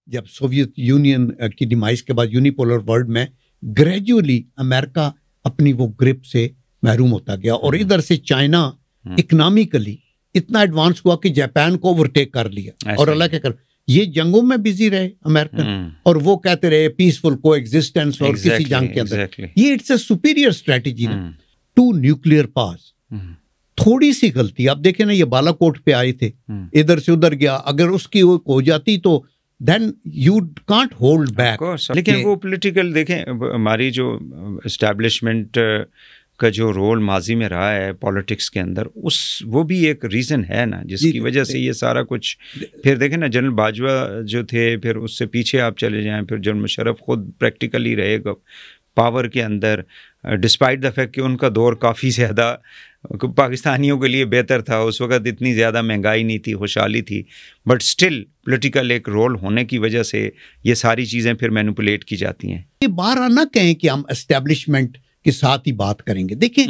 جب Soviet union کی demise کے بعد یونیپولر ورلڈ میں گریجولی امریکہ اپنی وہ گرپ سے محروم ہوتا گیا، اور ادھر سے چائنا اکنامکلی اتنا ایڈوانس ہوا کہ جاپان کو اوورٹیک کر لیا، اور اللہ کے کر یہ جنگوں میں بزی رہے امریکن، اور وہ کہتے رہے پیسفل کو ایگزسٹنس، اور کسی جنگ کے اندر یہ اٹس اے سپیریئر اسٹریٹجی نا ٹو نیوکلیئر پاس۔ تھوڑی سی غلطی آپ دیکھیں نا، یہ بالا کوٹ پہ آئے تھے، ادھر سے ادھر گیا، اگر اس کی ہو جاتی تو then you can't hold back۔ لیکن وہ پولیٹیکل دیکھیں، ہماری جو اسٹیبلشمنٹ کا جو رول ماضی میں رہا ہے پالیٹکس کے اندر، وہ بھی ایک ریزن ہے نا جس کی وجہ سے یہ سارا کچھ، پھر دیکھیں نا جنرل باجوہ جو تھے، پھر اس سے پیچھے آپ چلے جائیں، پھر جنرل مشرف خود پریکٹیکلی رہے گا پاور کے اندر، ڈسپائٹ دا فیکٹ کہ ان کا دور کافی زیادہ پاکستانیوں کے لیے بہتر تھا، اس وقت اتنی زیادہ مہنگائی نہیں تھی، خوشحالی تھی، بٹ سٹل پولیٹیکل ایک رول ہونے کی وجہ سے یہ ساری چیزیں پھر مینیپولیٹ کی جاتی ہیں۔ یہ بار نہ کہیں کہ ہم اسٹیبلشمنٹ کے ساتھ ہی بات کریں گے، دیکھیں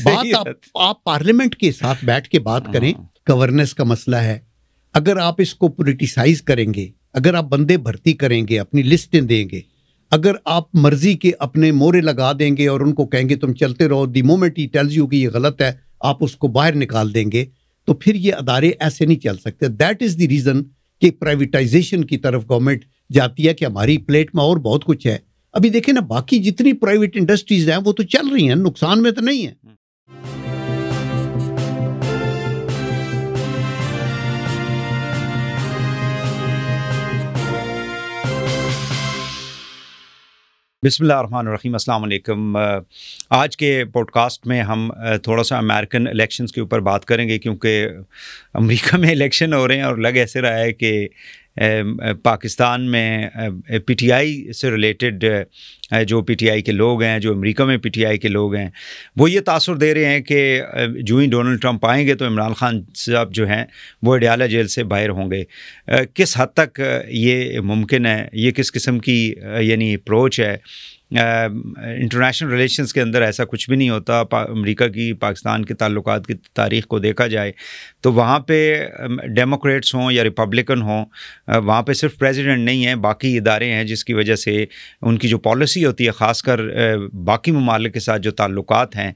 بات آپ پارلیمنٹ کے ساتھ بیٹھ کے بات کریں، گورننس کا مسئلہ ہے، اگر آپ اس کو پولیٹیسائز کریں گے، اگر آپ بندے بھرتی کریں گے، اپنی لسٹیں دیں گے، اگر آپ مرضی کے اپنے مورے لگا دیں گے اور ان کو کہیں گے تم چلتے رہو، the moment he tells you کہ یہ غلط ہے آپ اس کو باہر نکال دیں گے، تو پھر یہ ادارے ایسے نہیں چل سکتے۔ دیٹ از دی ریزن کہ پرائیویٹائزیشن کی طرف گورنمنٹ جاتی ہے کہ ہماری پلیٹ میں اور بہت کچھ ہے۔ ابھی دیکھیں نا باقی جتنی پرائیویٹ انڈسٹریز ہیں وہ تو چل رہی ہیں، نقصان میں تو نہیں ہیں۔ بسم اللہ الرحمن الرحیم، السلام علیکم۔ آج کے پوڈ کاسٹ میں ہم تھوڑا سا امریکن الیکشنز کے اوپر بات کریں گے، کیونکہ امریکہ میں الیکشن ہو رہے ہیں اور لگ ایسے رہا ہے کہ پاکستان میں پی ٹی آئی سے ریلیٹڈ جو پی ٹی آئی کے لوگ ہیں، جو امریکہ میں پی ٹی آئی کے لوگ ہیں، وہ یہ تاثر دے رہے ہیں کہ جو ہی ڈونلڈ ٹرمپ آئیں گے تو عمران خان صاحب جو ہیں وہ اڈیالہ جیل سے باہر ہوں گے۔ کس حد تک یہ ممکن ہے، یہ کس قسم کی یعنی اپروچ ہے؟ انٹرنیشنل ریلیشنز کے اندر ایسا کچھ بھی نہیں ہوتا۔ امریکہ کی پاکستان کے تعلقات کی تاریخ کو دیکھا جائے تو وہاں پہ ڈیموکریٹس ہوں یا ریپبلکن ہوں، وہاں پہ صرف پریزیڈنٹ نہیں ہیں، باقی ادارے ہیں، جس کی وجہ سے ان کی جو پالیسی ہوتی ہے، خاص کر باقی ممالک کے ساتھ جو تعلقات ہیں،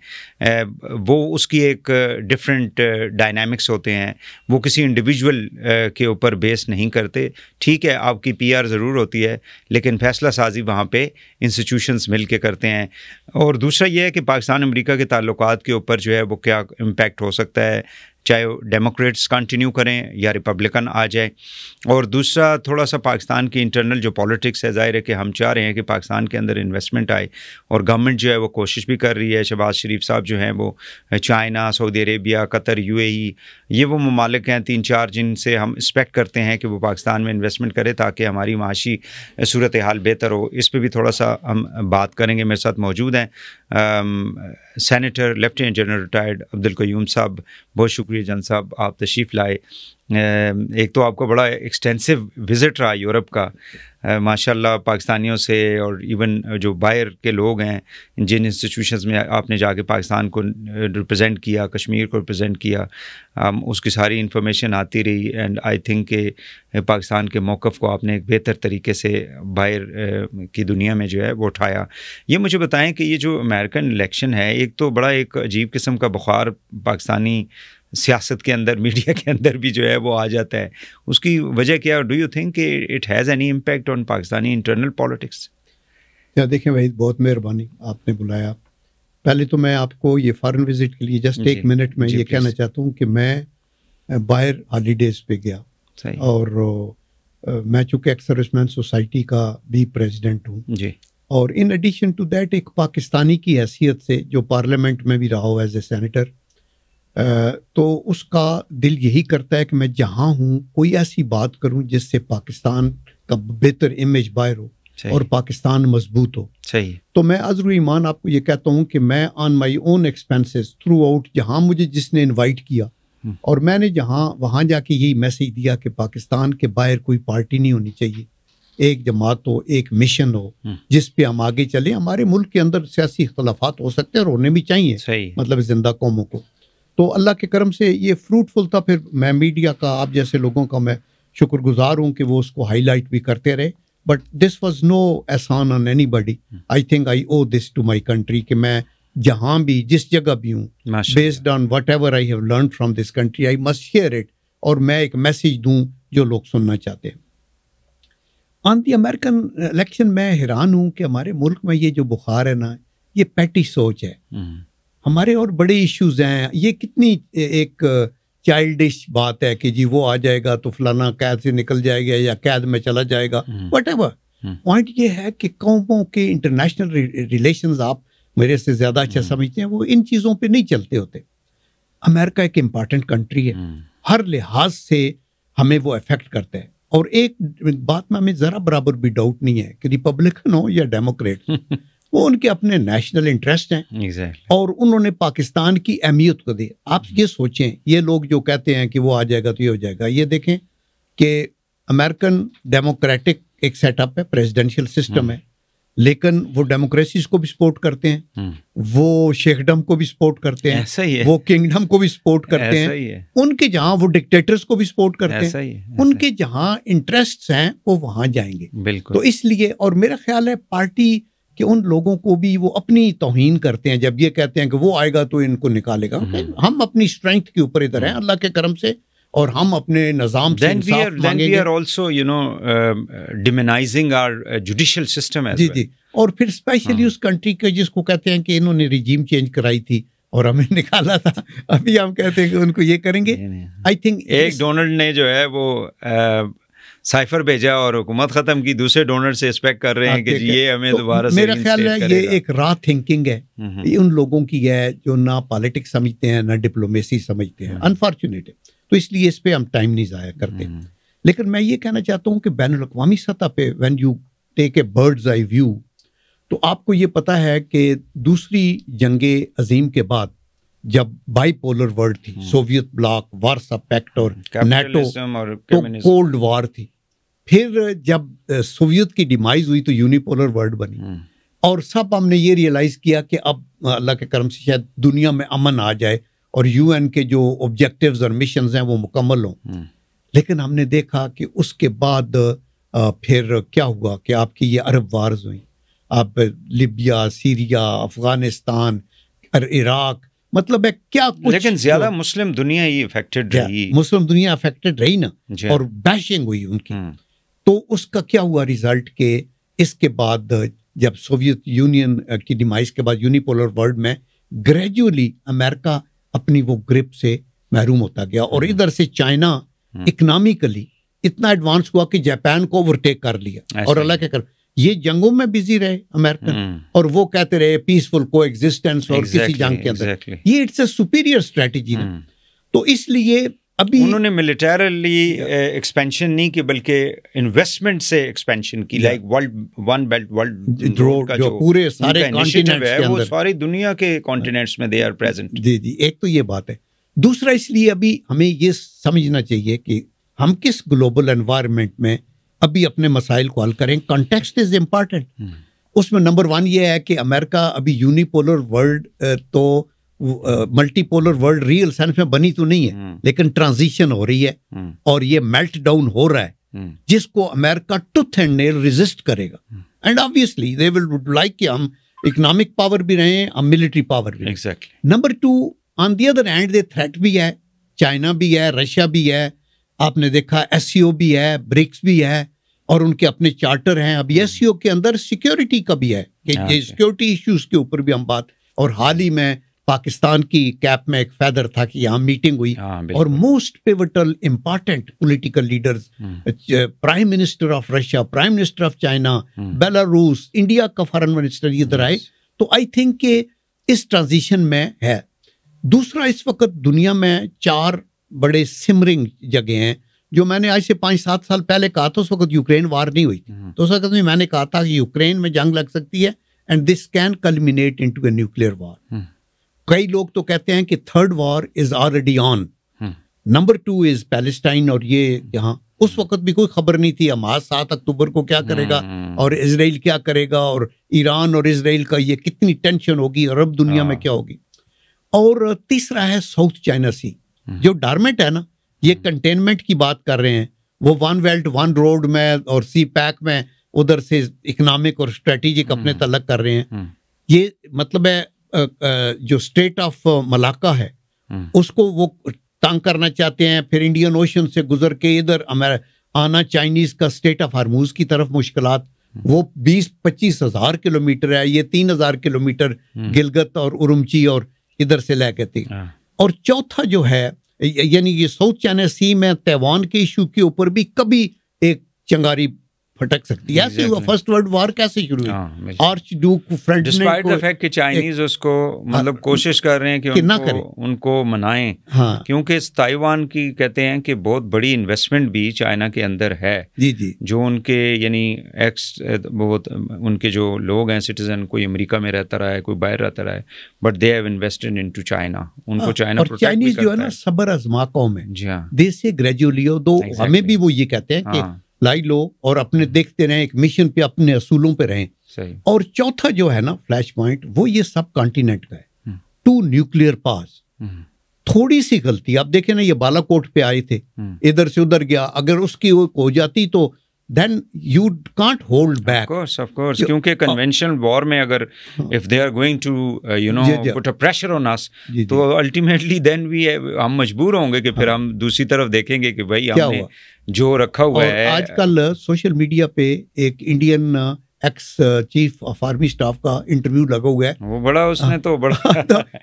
وہ اس کی ایک ڈفرینٹ ڈائنامکس ہوتے ہیں، وہ کسی انڈیویجول کے اوپر بیس نہیں کرتے۔ ٹھیک ہے، آپ کی پی آر ضرور ہوتی ہے، لیکن فیصلہ سازی وہاں پہ انسٹیٹیوشنز مل کے کرتے ہیں۔ اور دوسرا یہ ہے کہ پاکستان امریکہ کے تعلقات کے اوپر جو ہے وہ کیا امپیکٹ ہو سکتا ہے، چاہے ڈیموکریٹس کنٹینیو کریں یا ریپبلکن آ جائے۔ اور دوسرا تھوڑا سا پاکستان کی انٹرنل جو پالیٹکس ہے، ظاہر ہے کہ ہم چاہ رہے ہیں کہ پاکستان کے اندر انویسٹمنٹ آئے، اور گورنمنٹ جو ہے وہ کوشش بھی کر رہی ہے۔ شہباز شریف صاحب جو ہیں وہ China, Saudi Arabia, Qatar, U A E, یہ وہ ممالک ہیں 3-4 جن سے ہم ایکسپیکٹ کرتے ہیں کہ وہ پاکستان میں انویسٹمنٹ کرے تاکہ ہماری معاشی صورتحال بہتر ہو۔ اس پہ بھی تھوڑا سا ہم بات کریں گے۔ میرے ساتھ موجود ہیں senator lieutenant general retired Abdul Qayyum صاحب۔ بہت شکریہ جن صاحب، آپ تشریف لائے۔ ایک تو آپ کا بڑا ایکسٹینسو وزٹ رہا یورپ کا، ماشاءاللہ، پاکستانیوں سے اور ایون جو باہر کے لوگ ہیں، جن انسٹیٹیوشنز میں آپ نے جا کے پاکستان کو ریپرزینٹ کیا، کشمیر کو ریپرزینٹ کیا، اس کی ساری انفارمیشن آتی رہی، اینڈ آئی تھنک کہ پاکستان کے موقف کو آپ نے ایک بہتر طریقے سے باہر کی دنیا میں جو ہے وہ اٹھایا۔ یہ مجھے بتائیں کہ یہ جو امریکن الیکشن ہے، ایک تو بڑا ایک عجیب قسم کا بخار پاکستانی سیاست کے اندر، میڈیا کے اندر بھی جو ہے وہ آ جاتا ہے، اس کی وجہ کیا؟ ڈو یو تھنک کہ it has any impact on Pakistani internal politics? دیکھیں وحید، بہت مہربانی آپ نے بلایا۔ پہلے تو میں آپ کو یہ فارن وزٹ کے لیے جسٹ ایک منٹ میں یہ کہنا چاہتا ہوں کہ میں باہر ہالیڈیز پہ گیا، اور میں چونکہ ایکس سروس مین سوسائٹی کا بھی پریزیڈنٹ ہوں جی، اور ان ایڈیشن ٹو دیٹ ایک پاکستانی کی حیثیت سے جو پارلیمنٹ میں بھی رہا ہو ایز اے سینیٹر، تو اس کا دل یہی کرتا ہے کہ میں جہاں ہوں کوئی ایسی بات کروں جس سے پاکستان کا بہتر امیج باہر ہو اور پاکستان مضبوط ہو۔ صحیح۔ تو میں عذر و ایمان آپ کو یہ کہتا ہوں کہ میں آن مائی اون ایکسپینسز تھرو آؤٹ، جہاں مجھے جس نے انوائٹ کیا، اور میں نے وہاں جا کے یہی میسیج دیا کہ پاکستان کے باہر کوئی پارٹی نہیں ہونی چاہیے، ایک جماعت ہو، ایک مشن ہو جس پہ ہم آگے چلیں۔ ہمارے ملک کے اندر سیاسی اختلافات ہو سکتے ہیں اور ہونے بھی چاہیے، مطلب زندہ قوموں کو۔ تو اللہ کے کرم سے یہ فروٹفل تھا۔ پھر میں میڈیا کا، آپ جیسے لوگوں کا میں شکر گزار ہوں کہ وہ اس کو ہائی لائٹ بھی کرتے رہے. بٹ دس واز نو احسان on anybody. I think I owe this to my country کہ میں جہاں بھی جس جگہ بھی ہوں, based on whatever I have learned from this country, I must share it, اور میں ایک میسیج دوں جو لوگ سننا چاہتے ہیں. آن دی امریکن الیکشن میں حیران ہوں کہ ہمارے ملک میں یہ جو بخار ہے نا, یہ پیٹی سوچ ہے. ہمارے اور بڑے ایشوز ہیں. یہ کتنی ایک چائلڈش بات ہے کہ جی وہ آ جائے گا تو فلانا قید سے نکل جائے گا یا قید میں چلا جائے گا, وٹ ایور. پوائنٹ یہ ہے کہ قوموں کے انٹرنیشنل ریلیشنز آپ میرے سے زیادہ اچھا سمجھتے ہیں, وہ ان چیزوں پہ نہیں چلتے ہوتے. امریکہ ایک امپارٹنٹ کنٹری ہے, ہر لحاظ سے ہمیں وہ افیکٹ کرتا ہے. اور ایک بات میں ہمیں ذرا برابر بھی ڈاؤٹ نہیں ہے کہ ریپبلکن ہو یا ڈیموکریٹ, وہ ان کے اپنے نیشنل انٹرسٹ ہیں اور انہوں نے پاکستان کی اہمیت کو دی. آپ یہ سوچیں, یہ لوگ جو کہتے ہیں کہ وہ آ جائے گا تو یہ ہو جائے گا, یہ دیکھیں کہ امریکن ڈیموکریٹک ایک سیٹ اپ ہے, پریزیڈینشیل سسٹم ہے, لیکن وہ ڈیموکریسیز کو بھی سپورٹ کرتے ہیں, وہ شیخڈم کو بھی سپورٹ کرتے ہیں, وہ کنگڈم کو بھی سپورٹ کرتے ہیں. ان کے جہاں وہ ڈکٹیٹرز کو بھی سپورٹ کرتے ہیں, ان کے جہاں انٹرسٹس ہیں وہ وہاں جائیں گے. تو اس لیے, اور میرا خیال ہے پارٹی کہ ان لوگوں کو بھی وہ اپنی توہین کرتے ہیں جب یہ کہتے ہیں کہ وہ آئے گا تو ان کو نکالے گا. ہم اپنی اسٹرینتھ کے اوپر ادھر ہیں اللہ کے کرم سے, اور ہم اپنے نظام سے انصاف مانگیں گے. also demonizing our judicial system as well. جی. اور پھر اسپیشلی اس کنٹری کے جس کو کہتے ہیں کہ انہوں نے رجیم چینج کرائی تھی اور ہمیں نکالا تھا, ابھی ہم کہتے ہیں کہ ان کو یہ کریں گے. آئی تھنک ایک ڈونلڈ نے جو ہے وہ سائفر بھیجا اور حکومت ختم کی, دوسرے ڈونر سے ایکسپیکٹ کر رہے ہیں کہ یہ ہمیں دوبارہ سے میرا خیال ہے یہ ایک را تھنکنگ ہے, یہ ان لوگوں کی ہے جو نہ پالیٹکس سمجھتے ہیں نہ ڈپلومیسی سمجھتے ہیں. انفارچونیٹ ہے, تو اس لیے اس پہ ہم ٹائم نہیں ضائع کرتے. لیکن میں یہ کہنا چاہتا ہوں کہ بین الاقوامی سطح پہ when you take a bird's eye view, تو آپ کو یہ پتا ہے کہ دوسری جنگ عظیم کے بعد جب بائی پولر ورلڈ تھی, سوویت بلاک, وارسا پیکٹ اور نیٹو, تو کولڈ وار تھی. پھر جب سوویت کی ڈیمائز ہوئی تو یونیپولر ورلڈ بنی, اور سب ہم نے یہ ریئلائز کیا کہ اب اللہ کے کرم سے شاید دنیا میں امن آ جائے اور UN کے جو آبجیکٹیوز اور مشنز ہیں وہ مکمل ہوں. لیکن ہم نے دیکھا کہ اس کے بعد پھر کیا ہوا کہ آپ کی یہ عرب وارز ہوئیں, آپ لیبیا, سیریا, افغانستان, عراق, مطلب ہے کیا کچھ. لیکن زیادہ مسلم دنیا ہی افیکٹڈ رہی, مسلم دنیا افیکٹڈ رہی نا, اور بیشنگ ہوئی ان کی. تو اس کا کیا ہوا ریزلٹ کہ اس کے بعد جب سوویت یونین کی ڈیمائز کے بعد یونیپولر ورلڈ میں گریجولی امریکہ اپنی وہ گرپ سے محروم ہوتا گیا, اور ادھر سے چائنا اکنامکلی اتنا ایڈوانس ہوا کہ جاپان کو اوورٹیک کر لیا. اور اللہ کے کرم یہ جنگوں میں بزی رہے امریکن, اور وہ کہتے رہے پیسفل کو ایگزسٹنس, اور کسی جنگ کے اندر یہ اٹس اے سپیریئر اسٹریٹجی نا. تو اس لیے ابھی انہوں نے ملیٹریلی ایکسپینشن نہیں کی بلکہ انویسٹمنٹ سے ایکسپینشن کی, like one belt world road کا جو پورے سارے کانٹیننٹس ہے وہ ساری دنیا کے کانٹیننٹس میں دے آر پریزنٹ. جی, ایک تو یہ بات ہے. دوسرا اس لیے ابھی ہمیں یہ سمجھنا چاہیے کہ ہم کس گلوبل انوائرمنٹ میں ابھی اپنے مسائل کو حل کریں. Context is important. اس میں نمبر 1 یہ ہے کہ امریکہ ابھی یونیپولر ورلڈ تو multi polar world real sense میں بنی تو نہیں ہے, لیکن ٹرانزیشن ہو رہی ہے اور یہ میلٹ ڈاؤن ہو رہا ہے, جس کو America tooth and nail resist کرے گا. And obviously they will like کہ ہم اکنامک پاور بھی رہیں, ہم ملٹری پاور بھی. Number 2 on the other hand the threat بھی ہے, چائنا بھی ہے, رشیا بھی ہے, آپ نے دیکھا SCO بھی ہے, برکس بھی ہے, اور ان کے اپنے چارٹر ہیں. ابھی SCO کے اندر سیکیورٹی کا بھی ہے کہ سیکیورٹی ایشوز کے اوپر بھی ہم بات, اور حال ہی میں پاکستان کی کیپ میں ایک فیدر تھا کہ یہاں میٹنگ ہوئی, اور most pivotal important political leaders, prime minister of Russia, prime minister of China, Belarus, India کا فارن منسٹر ادھر آئے. تو آئی تھنک کہ اس ٹرانزیشن میں ہے. دوسرا, اس وقت دنیا میں 4 بڑے سمرنگ جگہ ہیں جو میں نے آج سے 5-7 سال پہلے کہا تھا. اس وقت یوکرین وار نہیں ہوئی تھی, تو اس وقت میں نے کہا تھا کہ یوکرین میں جنگ لگ سکتی ہے and this can culminate into a nuclear war. کئی لوگ تو کہتے ہیں کہ 3rd war is already on. Number 2 is Palestine, اور یہ یہاں اس وقت بھی کوئی خبر نہیں تھی حماس 7 اکتوبر کو کیا کرے گا اور اسرائیل کیا کرے گا, اور ایران اور اسرائیل کا یہ کتنی ٹینشن ہوگی, عرب دنیا میں کیا ہوگی. اور تیسرا ہے ساؤتھ چائنا سی جو ڈارمنٹ ہے نا, یہ کنٹینمنٹ کی بات کر رہے ہیں, وہ ون بیلٹ ون روڈ میں اور سی پیک میں ادھر سے اکنامک اور اسٹریٹجک اپنے تعلق کر رہے ہیں. یہ مطلب ہے جو اسٹیٹ آف ملاکا ہے اس کو وہ تنگ کرنا چاہتے ہیں. پھر انڈین اوشن سے گزر کے ادھر آنا چائنیز کا اسٹیٹ آف ہارموز کی طرف مشکلات. وہ 20-25 ہزار کلومیٹر ہے, یہ 3,000 کلومیٹر گلگت اور ارمچی اور ادھر سے لے کے تھی. اور چوتھا جو ہے یعنی یہ ساؤتھ چائنا سی میں تیوان کے ایشو کے اوپر بھی کبھی ایک چنگاری پھٹک سکتی ہے. ایسے ہوا فرسٹ ورلڈ وار کیسے شروع ہوئی؟ Arch duke despite the fact کہ چائنیز اس کو مطلب کوشش کر رہے ہیں کہ ان کو منائیں, کیونکہ تائیوان کی کہتے ہیں کہ بہت بڑی انویسٹمنٹ بھی چائنا کے اندر ہے. جو ان کے یعنی بہت ان کے جو لوگ ہیں سٹیزن, کوئی امریکہ میں رہتا رہا ہے, کوئی باہر رہتا رہا ہے, but they have invested into China. ان کو چائنا پروٹیکٹ بھی کرتا ہے. چائنیز جو ہے نا صبر آزما قوم ہے. جی ہاں, دے سے گریجولی دو ہمیں بھی وہ یہ کہتے ہیں کہ لائی لو اور اپنے دیکھتے رہیں, ایک مشن پہ اپنے اصولوں پہ رہیں. اور چوتھا جو ہے نا فلیش پوائنٹ, وہ یہ سب کانٹیننٹ کا ہے. 2 نیوکلیئر پاس. تھوڑی سی غلطی آپ دیکھیں نا, یہ بالا کوٹ پہ آئے تھے, ادھر سے ادھر گیا, اگر اس کی ہو جاتی تو then you can't hold back. Of course, کیونکہ conventional war میں اگر if they are going to put a pressure on us تو ultimately then ہم مجبور ہوں گے کہ پھر ہم دوسری طرف دیکھیں گے کہ بھائی ہم نے جو رکھا ہوا ہے. آج کل سوشل میڈیا پہ ایک Indian x chief of army staff کا انٹرویو لگا ہوا ہے, وہ بڑا اس نے تو بڑا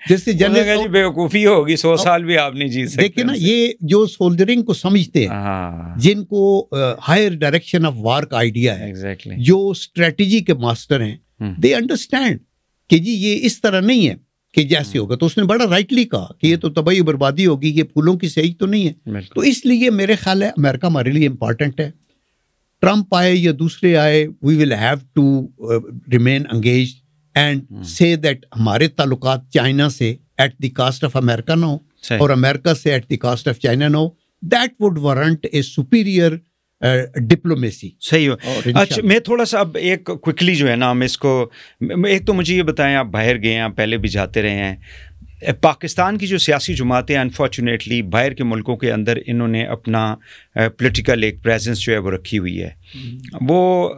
جیسے جنرل بیوقوفی ہوگی 100 سال بھی آپ نہیں جیت سکتے. دیکھیں نا, یہ جو سولجرنگ کو سمجھتے ہیں, جن کو ہائر ڈائریکشن آف وار کا آئیڈیا ہے, جو اسٹریٹجی کے ماسٹر ہیں, دے انڈرسٹینڈ کہ جی یہ اس طرح نہیں ہے کہ جیسے ہوگا. تو اس نے بڑا رائٹلی کہا کہ یہ تو تباہی بربادی ہوگی, یہ پھولوں کی صحیح تو نہیں ہے. تو اس لیے میرے خیال ہے امریکہ ہمارے لیے امپورٹنٹ ہے. ٹرمپ آئے یا دوسرے آئے, we will have to remain engaged and say that ہمارے تعلقات چائنا سے at the cost of America نہ ہو, اور امریکہ سے at the cost of China نہ ہو. That would warrant a superior diplomacy. صحیح ہو. اچھا, میں تھوڑا سا اب ایک کوئکلی جو ہے نا ہم اس کو, ایک تو مجھے یہ بتائیں, آپ باہر گئے ہیں, آپ پہلے بھی جاتے رہے ہیں, پاکستان کی جو سیاسی جماعتیں انفارچونیٹلی باہر کے ملکوں کے اندر انہوں نے اپنا پولیٹیکل ایک پریزنس جو ہے وہ رکھی ہوئی ہے. وہ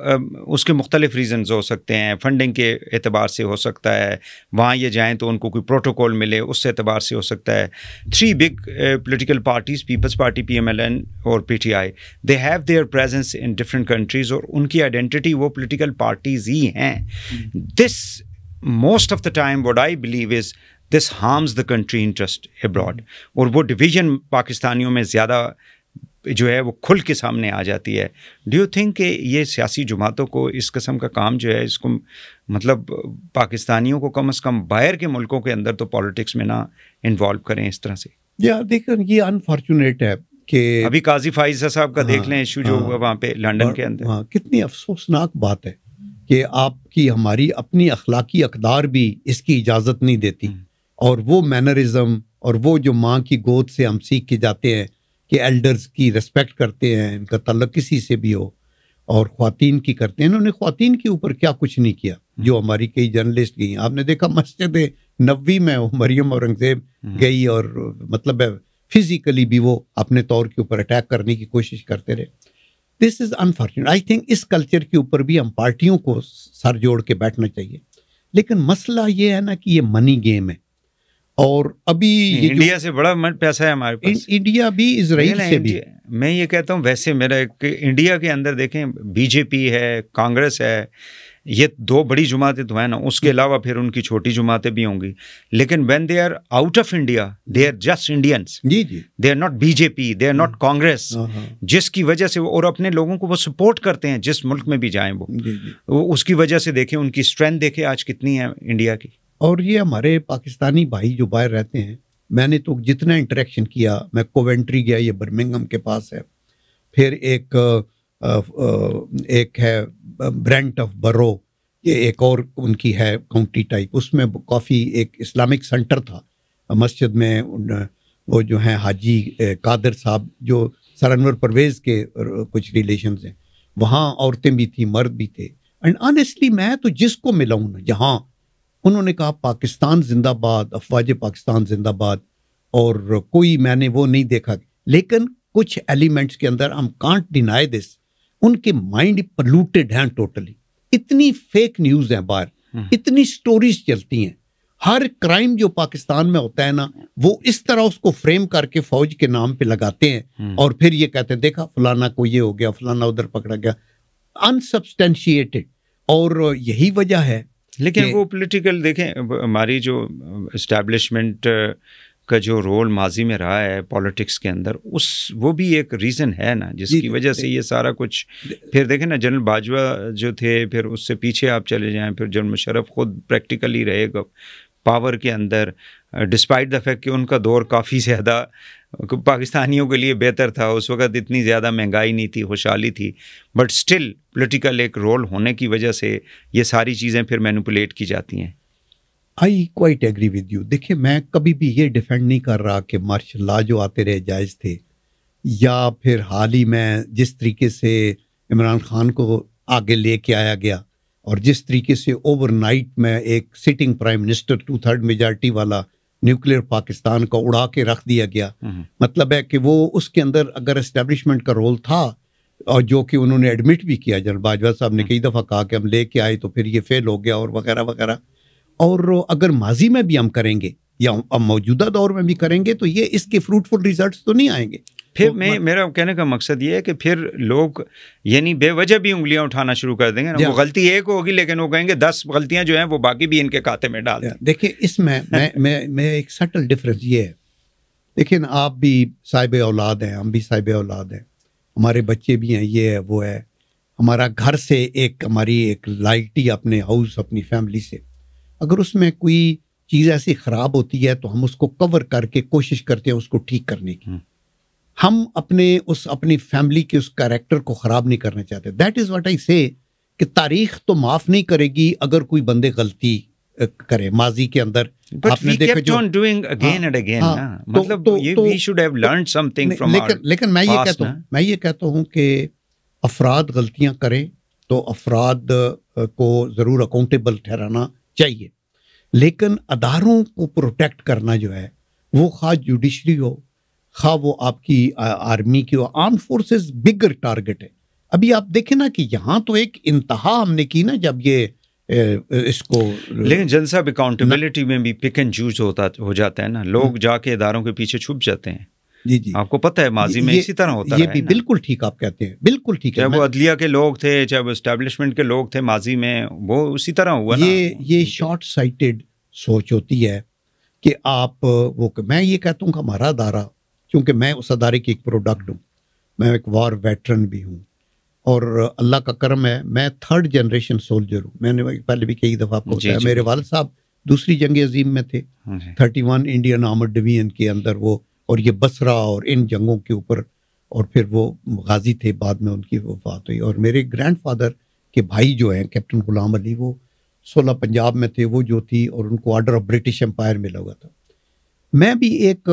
اس کے مختلف ریزنز ہو سکتے ہیں, فنڈنگ کے اعتبار سے ہو سکتا ہے, وہاں یہ جائیں تو ان کو کوئی پروٹوکول ملے اس سے اعتبار سے ہو سکتا ہے. 3 big political parties, Peoples Party, PMLN اور PTI, they have their presence in different countries, اور ان کی آئیڈینٹی وہ پولیٹیکل پارٹیز ہی ہیں. This most of the time what I believe is this harms the country interest abroad, اور وہ ڈویژن پاکستانیوں میں زیادہ جو ہے وہ کھل کے سامنے آ جاتی ہے. ڈو یو تھنک کہ یہ سیاسی جماعتوں کو اس قسم کا کام جو ہے اس کو مطلب پاکستانیوں کو کم از کم باہر کے ملکوں کے اندر تو پالیٹکس میں نہ انوالو کریں اس طرح سے؟ یا دیکھیں یہ انفارچونیٹ ہے کہ ابھی قاضی فائزہ صاحب کا دیکھ لیں ایشو جو ہوا وہاں پہ لنڈن کے اندر. ہاں, کتنی افسوسناک بات ہے کہ آپ کی ہماری اپنی اخلاقی اقدار بھی اس کی اجازت نہیں دیتی, اور وہ مینرزم اور وہ جو ماں کی گود سے ہم سیکھ کے جاتے ہیں کہ ایلڈرز کی ریسپیکٹ کرتے ہیں, ان کا تعلق کسی سے بھی ہو, اور خواتین کی کرتے ہیں. انہوں نے خواتین کے اوپر کیا کچھ نہیں کیا, جو ہماری کئی جرنلسٹ گئی. آپ نے دیکھا مسجد نبوی میں مریم اورنگزیب گئی, اور مطلب فزیکلی بھی وہ اپنے طور کے اوپر اٹیک کرنے کی کوشش کرتے رہے. This is unfortunate. I think اس کلچر کے اوپر بھی ہم پارٹیوں کو سر جوڑ کے بیٹھنا چاہیے. لیکن مسئلہ یہ ہے نا کہ یہ منی گیم ہے, اور ابھی انڈیا سے بڑا پیسہ ہے ہمارے پاس, انڈیا بھی اسرائیل سے بھی. میں یہ کہتا ہوں ویسے میرا انڈیا کے اندر دیکھیں BJP ہے, کانگریس ہے, یہ 2 بڑی جماعتیں تو ہیں نا, اس کے علاوہ پھر ان کی چھوٹی جماعتیں بھی ہوں گی. لیکن when they are out of India they are just Indians. G G, they are not BJP, they are not Congress, جس کی وجہ سے اور اپنے لوگوں کو وہ سپورٹ کرتے ہیں جس ملک میں بھی جائیں وہ اس کی وجہ سے دیکھیں ان کی اسٹرینتھ دیکھیں آج کتنی ہے انڈیا کی. اور یہ ہمارے پاکستانی بھائی جو باہر رہتے ہیں, میں نے تو جتنا انٹریکشن کیا, میں کوونٹری گیا, یہ برمنگھم کے پاس ہے, پھر ایک ہے برینٹ آف برو, یہ ایک اور ان کی ہے کاؤنٹی ٹائپ, اس میں کافی ایک اسلامک سینٹر تھا مسجد میں. وہ جو ہیں حاجی قادر صاحب جو سر انور پرویز کے کچھ ریلیشنز ہیں, وہاں عورتیں بھی تھیں, مرد بھی تھے. اینڈ آنیسٹلی میں تو جس کو ملا ہوں نا, جہاں انہوں نے کہا پاکستان زندہ باد, افواج پاکستان زندہ باد, اور کوئی میں نے وہ نہیں دیکھا. لیکن کچھ ایلیمنٹس کے اندر ہم کانٹ ڈینائی دس، ان کے مائنڈ پلوٹیڈ ہیں ٹوٹلی. اتنی فیک نیوز ہیں باہر، اتنی سٹوریز چلتی ہیں. ہر کرائم جو پاکستان میں ہوتا ہے نا، وہ اس طرح اس کو فریم کر کے فوج کے نام پہ لگاتے ہیں اور پھر یہ کہتے ہیں دیکھا فلانا کو یہ ہو گیا، فلانا ادھر پکڑا گیا، انسبسٹینشیٹڈ. اور یہی وجہ ہے. لیکن وہ پولیٹیکل دیکھیں، ہماری جو اسٹیبلشمنٹ کا جو رول ماضی میں رہا ہے پالیٹکس کے اندر، وہ بھی ایک ریزن ہے نا جس کی وجہ سے یہ سارا کچھ. پھر دیکھیں نا جنرل باجوہ جو تھے، پھر اس سے پیچھے آپ چلے جائیں، پھر جنرل مشرف خود پریکٹیکلی رہے گا پاور کے اندر، ڈسپائٹ دا فیکٹ کہ ان کا دور کافی زیادہ پاکستانیوں کے لیے بہتر تھا. اس وقت اتنی زیادہ مہنگائی نہیں تھی، خوشحالی تھی، بٹ سٹل پولیٹیکل ایک رول ہونے کی وجہ سے یہ ساری چیزیں پھر مینیپولیٹ کی جاتی ہیں. آئی کوائٹ ایگری ود یو. دیکھیں میں کبھی بھی یہ ڈیفینڈ نہیں کر رہا کہ مارشل لا جو آتے رہے جائز تھے، یا پھر حال ہی میں جس طریقے سے عمران خان کو آگے لے کے آیا گیا اور جس طریقے سے اوور نائٹ میں ایک سٹنگ پرائم منسٹر 2/3 میجارٹی والا نیوکلیئر پاکستان کا اڑا کے رکھ دیا گیا. مطلب ہے کہ وہ اس کے اندر اگر اسٹیبلشمنٹ کا رول تھا، اور جو کہ انہوں نے ایڈمٹ بھی کیا، جنرل باجوہ صاحب نے کئی دفعہ کہا کہ ہم لے کے آئے تو پھر یہ فیل ہو گیا اور وغیرہ وغیرہ. اور اگر ماضی میں بھی ہم کریں گے یا اب موجودہ دور میں بھی کریں گے تو یہ اس کے فروٹفل ریزلٹس تو نہیں آئیں گے. پھر میرا کہنے کا مقصد یہ ہے کہ پھر لوگ یعنی بے وجہ بھی انگلیاں اٹھانا شروع کر دیں گے. وہ غلطی ایک ہوگی لیکن وہ کہیں گے 10 غلطیاں جو ہیں وہ باقی بھی ان کے کھاتے میں ڈال دیں. دیکھیں اس میں ایک سٹل ڈفرینس یہ ہے. دیکھیں آپ بھی صاحب اولاد ہیں، ہم بھی صاحب اولاد ہیں، ہمارے بچے بھی ہیں، یہ ہے وہ ہے. ہمارا گھر سے ہماری ایک لائلٹی اپنے ہاؤس، اپنی فیملی سے، اگر اس میں کوئی چیز ایسی خراب ہوتی ہے تو ہم اس کو کور کر کے کوشش کرتے ہیں اس کو ٹھیک کرنے کی. ہم اپنی فیملی کے اس کریکٹر کو خراب نہیں کرنا چاہتے. دیٹ از واٹ آئی سے کہ تاریخ تو معاف نہیں کرے گی اگر کوئی بندے غلطی کرے ماضی کے اندر. لیکن میں یہ کہتا ہوں کہ افراد غلطیاں کریں تو افراد کو ضرور اکاؤنٹیبل ٹھہرانا چاہیے، لیکن اداروں کو پروٹیکٹ کرنا جو ہے وہ خواہ جوڈیشری ہو، خواہ وہ آپ کی آرمی کی ہو، آرم فورسز بگر ٹارگٹ ہے. ابھی آپ دیکھیں نا کہ یہاں تو ایک انتہا ہم نے کی نا جب یہ اس کو. لیکن جن صاحب اکاؤنٹیبلٹی میں بھی پک اینڈ چوز ہو جاتا ہے نا، لوگ جا کے اداروں کے پیچھے چھپ جاتے ہیں. جی آپ کو پتہ ہے ماضی میں اسی طرح ہوتا ہے. یہ بھی بالکل ٹھیک آپ کہتے ہیں، بالکل ٹھیک ہے. چاہے وہ عدلیہ کے لوگ تھے، چاہے وہ اسٹیبلشمنٹ کے لوگ تھے ماضی میں، وہ اسی طرح ہوا نا. یہ شارٹ سائٹڈ سوچ ہوتی ہے کہ آپ میں یہ کہتا ہوں کہ ہمارا ادارہ، کیونکہ میں اس ادارے کی ایک پروڈکٹ ہوں، میں ایک وار ویٹرن بھی ہوں، اور اللہ کا کرم ہے میں 3rd جنریشن سولجر ہوں. میں نے پہلے بھی کئی دفعہ آپ کو بتایا، میرے والد صاحب دوسری جنگ عظیم میں تھے، 31 انڈین آرمڈ ڈویژن کے اندر وہ، اور یہ بصرہ اور ان جنگوں کے اوپر، اور پھر وہ غازی تھے، بعد میں ان کی وفات ہوئی. اور میرے گرینڈ فادر کے بھائی جو ہیں کیپٹن غلام علی، وہ 16 پنجاب میں تھے وہ جو تھی، اور ان کو آرڈر آف برٹش امپائر ملا ہوا تھا. میں بھی ایک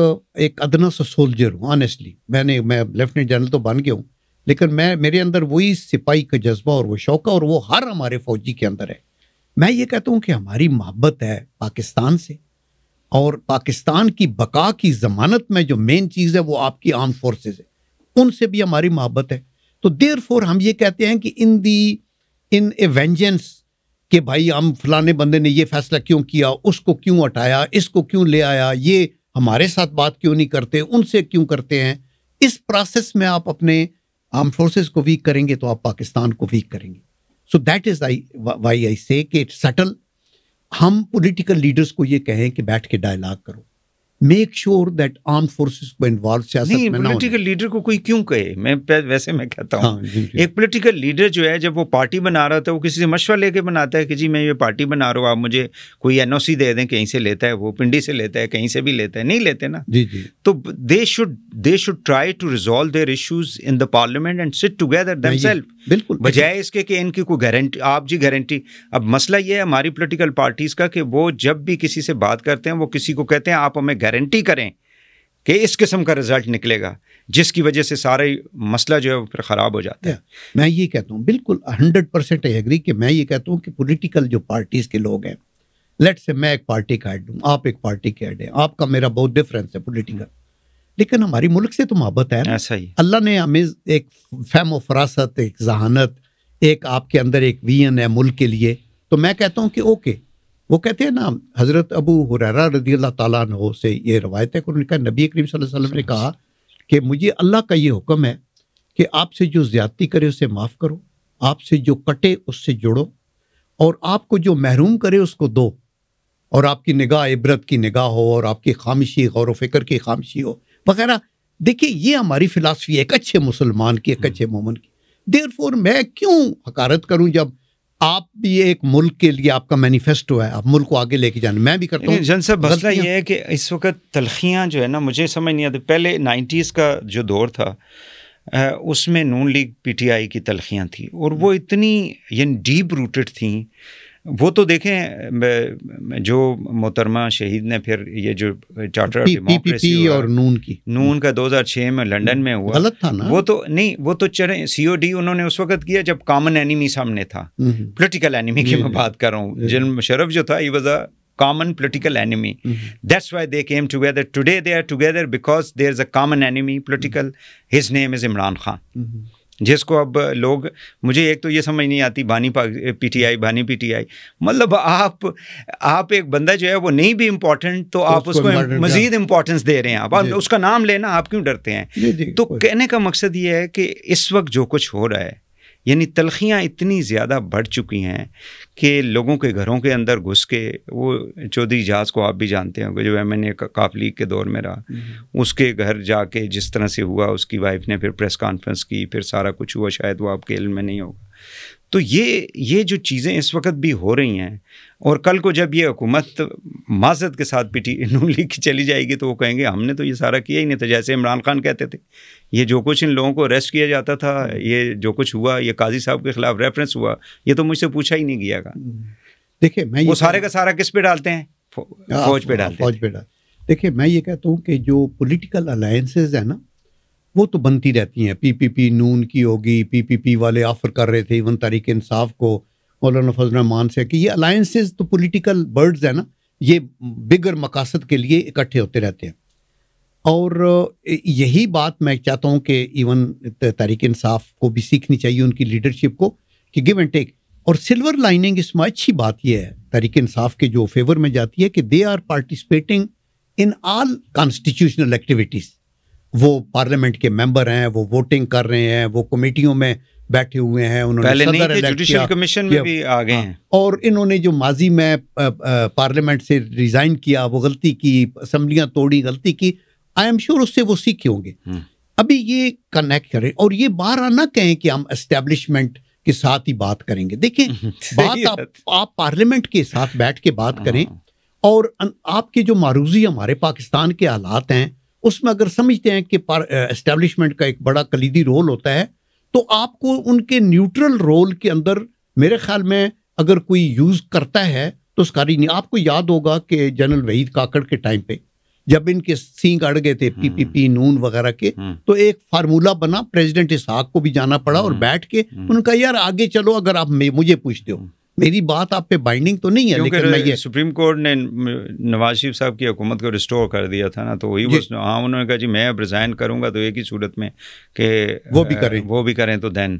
ادنا سا سولجر ہوں آنیسٹلی. میں لیفٹیننٹ جنرل تو بن گیا ہوں، لیکن میرے اندر وہی سپاہی کا جذبہ اور وہ شوق ہے، اور وہ ہر ہمارے فوجی کے اندر ہے. میں یہ کہتا ہوں کہ ہماری محبت ہے پاکستان سے، اور پاکستان کی بقا کی ضمانت میں جو مین چیز ہے وہ آپ کی آرم فورسز ہے، ان سے بھی ہماری محبت ہے. تو دیر فور ہم یہ کہتے ہیں کہ ان اے وینجنس کہ بھائی ہم فلانے بندے نے یہ فیصلہ کیوں کیا، اس کو کیوں ہٹایا، اس کو کیوں لے آیا، یہ ہمارے ساتھ بات کیوں نہیں کرتے، ان سے کیوں کرتے ہیں. اس پروسیس میں آپ اپنے آرم فورسز کو ویک کریں گے تو آپ پاکستان کو ویک کریں گے. سو دیٹ از وائی آئی سے کہ سٹل. ہم پولیٹیکل لیڈرز کو یہ کہیں کہ بیٹھ کے ڈائلاگ کرو، make sure that arm forces کو انوالو سیاست میں نہ ہو. پولیٹیکل لیڈر کو کوئی کیوں کہے، میں کہتا ہوں ایک پولیٹیکل لیڈر جو ہے جب وہ پارٹی بنا رہا تھا، وہ کسی سے مشورہ لے کے بناتا ہے کہ جی میں یہ پارٹی بنا رہا ہوں، آپ مجھے کوئی NOC دے دیں. کہیں سے لیتا ہے وہ، پنڈی سے لیتا ہے، کہیں سے بھی لیتا ہے، نہیں لیتے نا. تو they should try to resolve their issues in the parliament and sit together themselves. بالکل، بجائے اس کے کہ ان کی کوئی گارنٹی، آپ جی گارنٹی. اب مسئلہ یہ ہے ہماری پولیٹیکل پارٹیز کا کہ وہ جب بھی کسی سے بات کرتے ہیں وہ کسی کو کہتے ہیں آپ ہمیں گارنٹی کریں کہ اس قسم کا رزلٹ نکلے گا، جس کی وجہ سے سارا مسئلہ جو ہے وہ پھر خراب ہو جاتا ہے. میں یہ کہتا ہوں بالکل 100% ایگری کہ میں یہ کہتا ہوں کہ پولیٹیکل جو پارٹیز کے لوگ ہیں، لیٹ سے میں ایک پارٹی کا ہیڈ ہوں، آپ ایک پارٹی کے ہیڈ ہیں، آپ کا میرا بہت ڈفرینس ہے پولیٹیکل، لیکن ہماری ملک سے تو محبت ہے. ایسا ہی اللہ نے ہمیں ایک فہم و فراست, ایک ذہانت, ایک آپ کے اندر ایک ویژن ہے ملک کے لیے. تو میں کہتا ہوں کہ اوکے, وہ کہتے ہیں نا, حضرت ابو ہریرہ رضی اللہ تعالیٰ عنہ سے یہ روایت ہے کہ انہوں نے کہا نبی کریم صلی اللہ علیہ وسلم نے کہا کہ مجھے اللہ کا یہ حکم ہے کہ آپ سے جو زیادتی کرے اسے معاف کرو, آپ سے جو کٹے اس سے جوڑو, اور آپ کو جو محروم کرے اس کو دو, اور آپ کی نگاہ عبرت کی نگاہ ہو, اور آپ کی خامشی غور و فکر کی خامشی ہو وغیرہ. دیکھیے یہ ہماری فلاسفی ہے ایک اچھے مسلمان کی, ایک اچھے مومن کی. دیر فور میں کیوں حقارت کروں جب آپ بھی ایک ملک کے لیے آپ کا مینیفیسٹو ہے, آپ ملک کو آگے لے کے جانا. میں بھی کرتا ہوں. جن صاحب مسئلہ یہ ہے کہ اس وقت تلخیاں جو ہے نا, مجھے سمجھ نہیں آتی. پہلے 90s کا جو دور تھا اس میں نون لیگ پی ٹی آئی کی تلخیاں تھیں, اور وہ اتنی یعنی ڈیپ روٹڈ تھیں. وہ تو دیکھیں جو محترمہ شہید نے پھر یہ جو چارٹر آف ڈیموکریسی اور نون کا 2006 میں لنڈن میں ہوا, غلط تھا نا. وہ تو نہیں, وہ تو چڑھے COD انہوں نے اس وقت کیا جب کامن اینیمی سامنے تھا. پولیٹیکل اینیمی کی میں بات کر رہا ہوں. جنرل مشرف جو تھا he was a common political enemy. That's why they came together. Today they are together because there's a common enemy political. His name is Imran Khan. جس کو اب لوگ, مجھے ایک تو یہ سمجھ نہیں آتی بانی پی ٹی آئی, مطلب آپ ایک بندہ جو ہے وہ نہیں بھی امپورٹنٹ تو آپ اس کو مزید امپورٹنس دے رہے ہیں. آپ اس کا نام لینا آپ کیوں ڈرتے ہیں؟ تو کہنے کا مقصد یہ ہے کہ اس وقت جو کچھ ہو رہا ہے, یعنی تلخیاں اتنی زیادہ بڑھ چکی ہیں کہ لوگوں کے گھروں کے اندر گھس کے, وہ چودھری اجاز کو آپ بھی جانتے ہیں جو MNA کاف لیگ کے دور میں رہا, اس کے گھر جا کے جس طرح سے ہوا, اس کی وائف نے پھر پریس کانفرنس کی, پھر سارا کچھ ہوا, شاید وہ آپ کے علم میں نہیں ہوگا. تو یہ جو چیزیں اس وقت بھی ہو رہی ہیں, اور کل کو جب یہ حکومت معذرت کے ساتھ نون لیگ کی چلی جائے گی تو وہ کہیں گے ہم نے تو یہ سارا کیا ہی نہیں تھا. جیسے عمران خان کہتے تھے یہ جو کچھ ان لوگوں کو اریسٹ کیا جاتا تھا, یہ جو کچھ ہوا, یہ قاضی صاحب کے خلاف ریفرنس ہوا, یہ تو مجھ سے پوچھا ہی نہیں گیا گا. دیکھیں میں وہ سارے کا سارا کس پہ ڈالتے ہیں؟ فوج پہ ڈالتے ہیں. دیکھیں میں یہ کہتا ہوں کہ جو پولیٹیکل الائنسز ہیں نا وہ تو بنتی رہتی ہیں. PPP نون کی ہوگی, PPP والے آفر کر رہے تھے ایون تحریک انصاف کو مولانا فضل الرحمان سے کہ یہ الائنسز تو پولیٹیکل برڈز ہیں نا, یہ بگر مقاصد کے لیے اکٹھے ہوتے رہتے ہیں. اور یہی بات میں چاہتا ہوں کہ ایون تحریک انصاف کو بھی سیکھنی چاہیے, ان کی لیڈرشپ کو, کہ گیو اینڈ ٹیک. اور سلور لائننگ اس میں اچھی بات یہ ہے تحریک انصاف کے جو فیور میں جاتی ہے کہ they are participating in all constitutional activities. وہ پارلیمنٹ کے ممبر ہیں, وہ ووٹنگ کر رہے ہیں, وہ کمیٹیوں میں بیٹھے ہوئے ہیں, انہوں نے صدر الیکٹ کیا, کمیشن میں بھی آ گئے ہیں, اور انہوں نے جو ماضی میں پارلیمنٹ سے ریزائن کیا, وہ غلطی کی, اسمبلیاں توڑی, غلطی کی, آئی ایم شیور اس سے وہ سیکھے ہوں گے. ابھی یہ کنیکٹ کریں, اور یہ بارہ نہ کہیں کہ ہم اسٹیبلشمنٹ کے ساتھ ہی بات کریں گے. دیکھیں بات آپ پارلیمنٹ کے ساتھ بیٹھ کے بات کریں, اور آپ کے جو معروضی ہمارے پاکستان کے حالات ہیں اس میں اگر سمجھتے ہیں کہ اسٹیبلشمنٹ کا ایک بڑا کلیدی رول ہوتا ہے, تو آپ کو ان کے نیوٹرل رول کے اندر میرے خیال میں اگر کوئی یوز کرتا ہے تو اس کاری نہیں. آپ کو یاد ہوگا کہ جنرل وحید کاکڑ کے ٹائم پہ جب ان کے سینگ اڑ گئے تھے PPP نون وغیرہ کے, تو ایک فارمولا بنا, پریزیڈنٹ اسحاق کو بھی جانا پڑا, اور بیٹھ کے ان کا یار آگے چلو, اگر آپ مجھے پوچھتے ہو میری بات آپ پہ بائنڈنگ تو نہیں ہے, لیکن میں یہ سپریم کورٹ نے نواز شریف صاحب کی حکومت کو ریسٹور کر دیا تھا نا, تو وہی ہاں انہوں نے کہا جی میں اب ریزائن کروں گا, تو ایک ہی صورت میں کہ وہ بھی کریں تو دین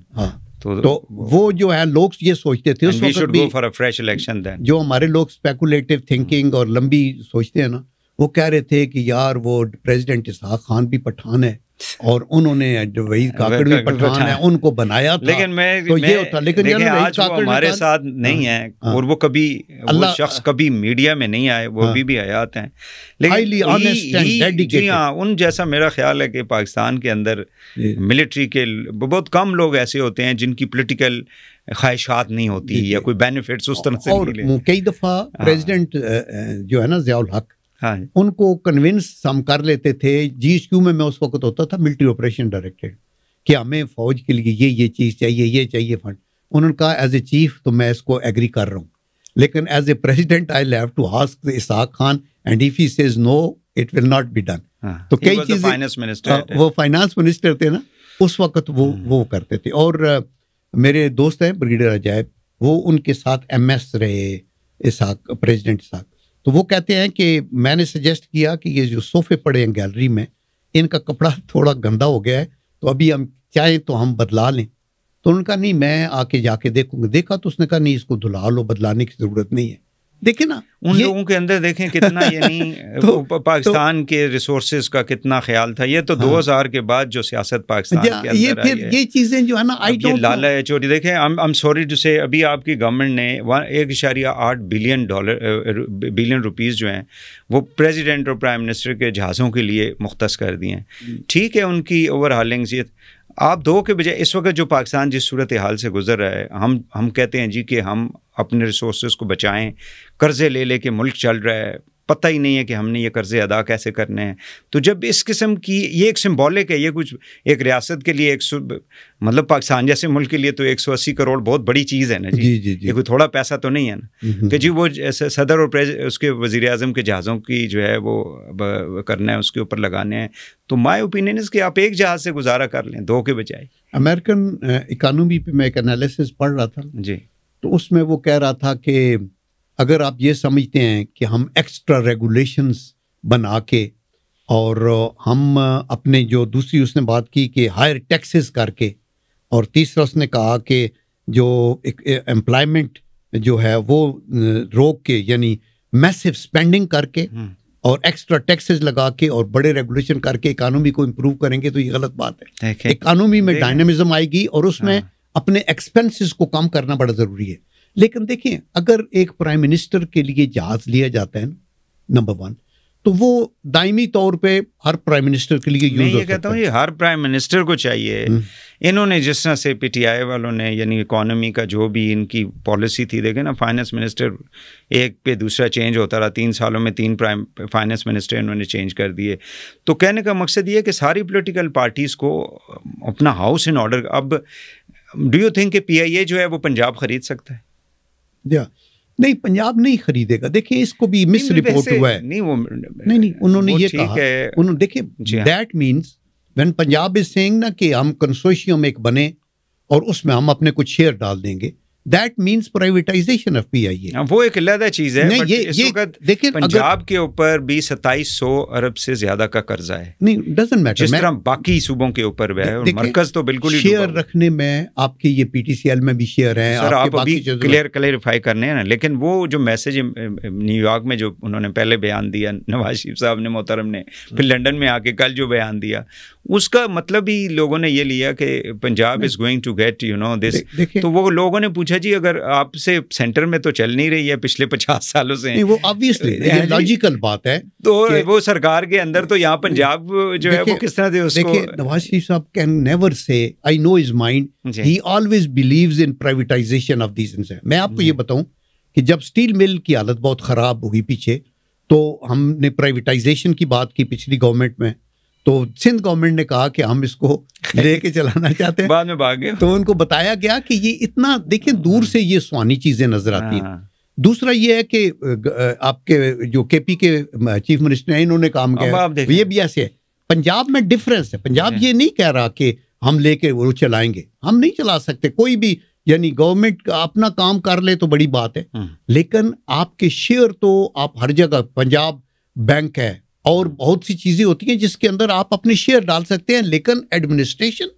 تو وہ جو ہے لوگ یہ سوچتے تھے اس وقت بھی فریش الیکشن دین. جو ہمارے لوگ اسپیکولیٹو تھنکنگ اور لمبی سوچتے ہیں نا, وہ کہہ رہے تھے کہ یار وہ پریزیڈنٹ اسحاق خان بھی پٹھان ہے, اور انہوں نے وحید کاکڑ بھی پٹھان ہے, ان کو بنایا تھا. لیکن لیکن آج وہ ہمارے ساتھ نہیں ہے, اور وہ کبھی وہ شخص کبھی میڈیا میں نہیں آئے, وہ بھی حیات ہیں. لیکن جی ہاں, ان جیسا میرا خیال ہے کہ پاکستان کے اندر ملٹری کے بہت کم لوگ ایسے ہوتے ہیں جن کی پولیٹیکل خواہشات نہیں ہوتی یا کوئی بینیفٹس اس طرح سے. اور کئی دفعہ پریزیڈنٹ جو ہے نا ضیاء الحق, ان کو کنونس ہم کر لیتے تھے. GHQ میں اس وقت ہوتا تھا ملٹری آپریشن ڈائریکٹر, کہ ہمیں فوج کے لیے یہ چیز چاہیے, یہ چاہیے فنڈ. انہوں نے کہا ایز اے چیف تو میں اس کو ایگری کر رہا ہوں, لیکن as a president I have to ask Ishaq Khan, and if he says no it will not be done. تو کئی چیزیں, وہ فائنانس منسٹر تھے نا اس وقت, وہ کرتے تھے. اور میرے دوست ہیں بریگیڈیئر عجائب, وہ ان کے ساتھ MS رہے اسحاق, پریزیڈنٹ اسحاق. تو وہ کہتے ہیں کہ میں نے سجیسٹ کیا کہ یہ جو صوفے پڑے ہیں گیلری میں, ان کا کپڑا تھوڑا گندا ہو گیا ہے تو ابھی ہم چاہیں تو ہم بدلا لیں. تو ان کا نہیں میں آ کے جا کے دیکھوں گا. دیکھا تو اس نے کہا نہیں اس کو دھلا لو, بدلانے کی ضرورت نہیں ہے. دیکھیں نا ان لوگوں کے اندر دیکھیں کتنا یعنی پاکستان کے ریسورسز کا کتنا خیال تھا. یہ تو 2000 کے بعد جو سیاست پاکستان کے اندر آئی ہے, یہ چیزیں جو ہے نا یہ لالچ. اور دیکھیں I'm sorry to say ابھی آپ کی گورنمنٹ نے 1.8 بلین روپیز جو ہیں وہ پریزیڈنٹ اور پرائم منسٹر کے جہازوں کے لیے مختص کر دیے ہیں. ٹھیک ہے ان کی اوور ہالنگ. آپ دو کے بجائے اس وقت جو پاکستان جس صورت حال سے گزر رہا ہے, ہم کہتے ہیں جی کہ ہم اپنے ریسورسز کو بچائیں, قرضے لے کے ملک چل رہا ہے, پتہ ہی نہیں ہے کہ ہم نے یہ قرضے ادا کیسے کرنے ہیں. تو جب اس قسم کی یہ ایک سمبولک ہے, یہ کچھ ایک ریاست کے لیے مطلب پاکستان جیسے ملک کے لیے تو 180 کروڑ بہت بڑی چیز ہے نا جی. یہ کوئی تھوڑا پیسہ تو نہیں ہے نا کہ جی وہ صدر اور اس کے وزیر اعظم کے جہازوں کی جو ہے وہ کرنا ہے, اس کے اوپر لگانے ہیں. تو مائی اوپینین ہے کہ آپ ایک جہاز سے گزارا کر لیں 2 کے بجائے. امریکن اکانومی پہ میں ایک انالیسس پڑھ رہا تھا جی, تو اس میں وہ کہہ رہا تھا کہ اگر آپ یہ سمجھتے ہیں کہ ہم ایکسٹرا ریگولیشنز بنا کے اور ہم اپنے جو دوسری اس نے بات کی کہ ہائر ٹیکسز کر کے, اور تیسرا اس نے کہا کہ جو امپلائمنٹ جو ہے وہ روک کے یعنی میسو اسپینڈنگ کر کے اور ایکسٹرا ٹیکسز لگا کے اور بڑے ریگولیشن کر کے اکانومی کو امپروو کریں گے تو یہ غلط بات ہے. اکانومی میں ڈائنامزم آئے گی اور اس میں اپنے ایکسپینسز کو کم کرنا بڑا ضروری ہے. لیکن دیکھیں اگر ایک پرائم منسٹر کے لیے جہاز لیا جاتا ہے نمبر 1 تو وہ دائمی طور پہ ہر پرائم منسٹر کے لیے میں یہ کہتا ہوں یہ ہر پرائم منسٹر کو چاہیے. انہوں نے جس طرح سے پی ٹی آئی والوں نے یعنی اکانومی کا جو بھی ان کی پالیسی تھی, دیکھیں نا فائنانس منسٹر ایک پہ دوسرا چینج ہوتا رہا, 3 سالوں میں 3 پرائم فائنانس منسٹر انہوں نے چینج کر دیے. تو کہنے کا مقصد یہ ہے کہ ساری پولیٹیکل پارٹیز کو اپنا ہاؤس ان آرڈر. اب ڈو یو تھنک کہ پی آئی اے جو ہے وہ پنجاب خرید سکتا ہے؟ نہیں, پنجاب نہیں خریدے گا. دیکھیں اس کو بھی مس رپورٹ ہوا ہے. نہیں انہوں نے یہ کہا, انہوں دیکھیں that means when Punjab is saying نا کہ ہم کنسورشیم ایک بنے اور اس میں ہم اپنے کچھ شیئر ڈال دیں گے, دیٹ مینس پرائیویٹائزیشن آف پی آئی اے. وہ ایک علیحدہ چیز ہے. اس وقت پنجاب کے اوپر بھی 2700 ارب سے زیادہ کا قرضہ ہے. نہیں ڈزنٹ میٹر جس طرح باقی صوبوں کے اوپر ہے, اور مرکز تو بالکل ہی شیئر رکھنے میں آپ کے یہ پی ٹی سی ایل میں بھی شیئر ہیں. سر آپ ابھی کلیئرفائی کرنے ہیں نا, لیکن وہ جو میسج نیو یارک میں جو انہوں نے پہلے بیان دیا نواز شریف صاحب نے محترم نے, پھر لنڈن میں آ کے کل جو بیان دیا, اس کا مطلب ہی لوگوں نے یہ لیا کہ Punjab is going to get you know this. تو وہ لوگوں نے پوچھا جی اگر آپ سے سینٹر میں تو چل نہیں رہی ہے پچھلے 50 سالوں سے, وہ obviously لاجیکل بات ہے, تو وہ سرکار کے اندر تو یہاں پنجاب جو ہے وہ کس طرح سے اس کو. نواز شریف صاحب کین نیور سے I know his mind, he always believes in privatization of these things. میں آپ کو یہ بتاؤں کہ جب اسٹیل مل کی حالت بہت خراب ہوئی پیچھے, تو ہم نے پرائیویٹائزیشن کی بات کی پچھلی گورنمنٹ میں, تو سندھ گورنمنٹ نے کہا کہ ہم اس کو لے کے چلانا چاہتے ہیں, بعد میں بھاگے. تو ان کو بتایا گیا کہ یہ اتنا دیکھیں دور سے یہ سوانی چیزیں نظر آتی ہیں. دوسرا یہ ہے کہ آپ کے جو کے پی کے چیف منسٹر ہیں انہوں نے کام کیا, یہ بھی ایسے ہے. پنجاب میں ڈفرینس ہے, پنجاب یہ نہیں کہہ رہا کہ ہم لے کے وہ چلائیں گے, ہم نہیں چلا سکتے کوئی بھی, یعنی گورنمنٹ اپنا کام کر لے تو بڑی بات ہے, لیکن آپ کے شیئر تو آپ ہر جگہ, پنجاب بینک ہے اور بہت سی چیزیں ہوتی ہیں جس کے اندر آپ اپنے شیئر ڈال سکتے ہیں, لیکن ایڈمنسٹریشن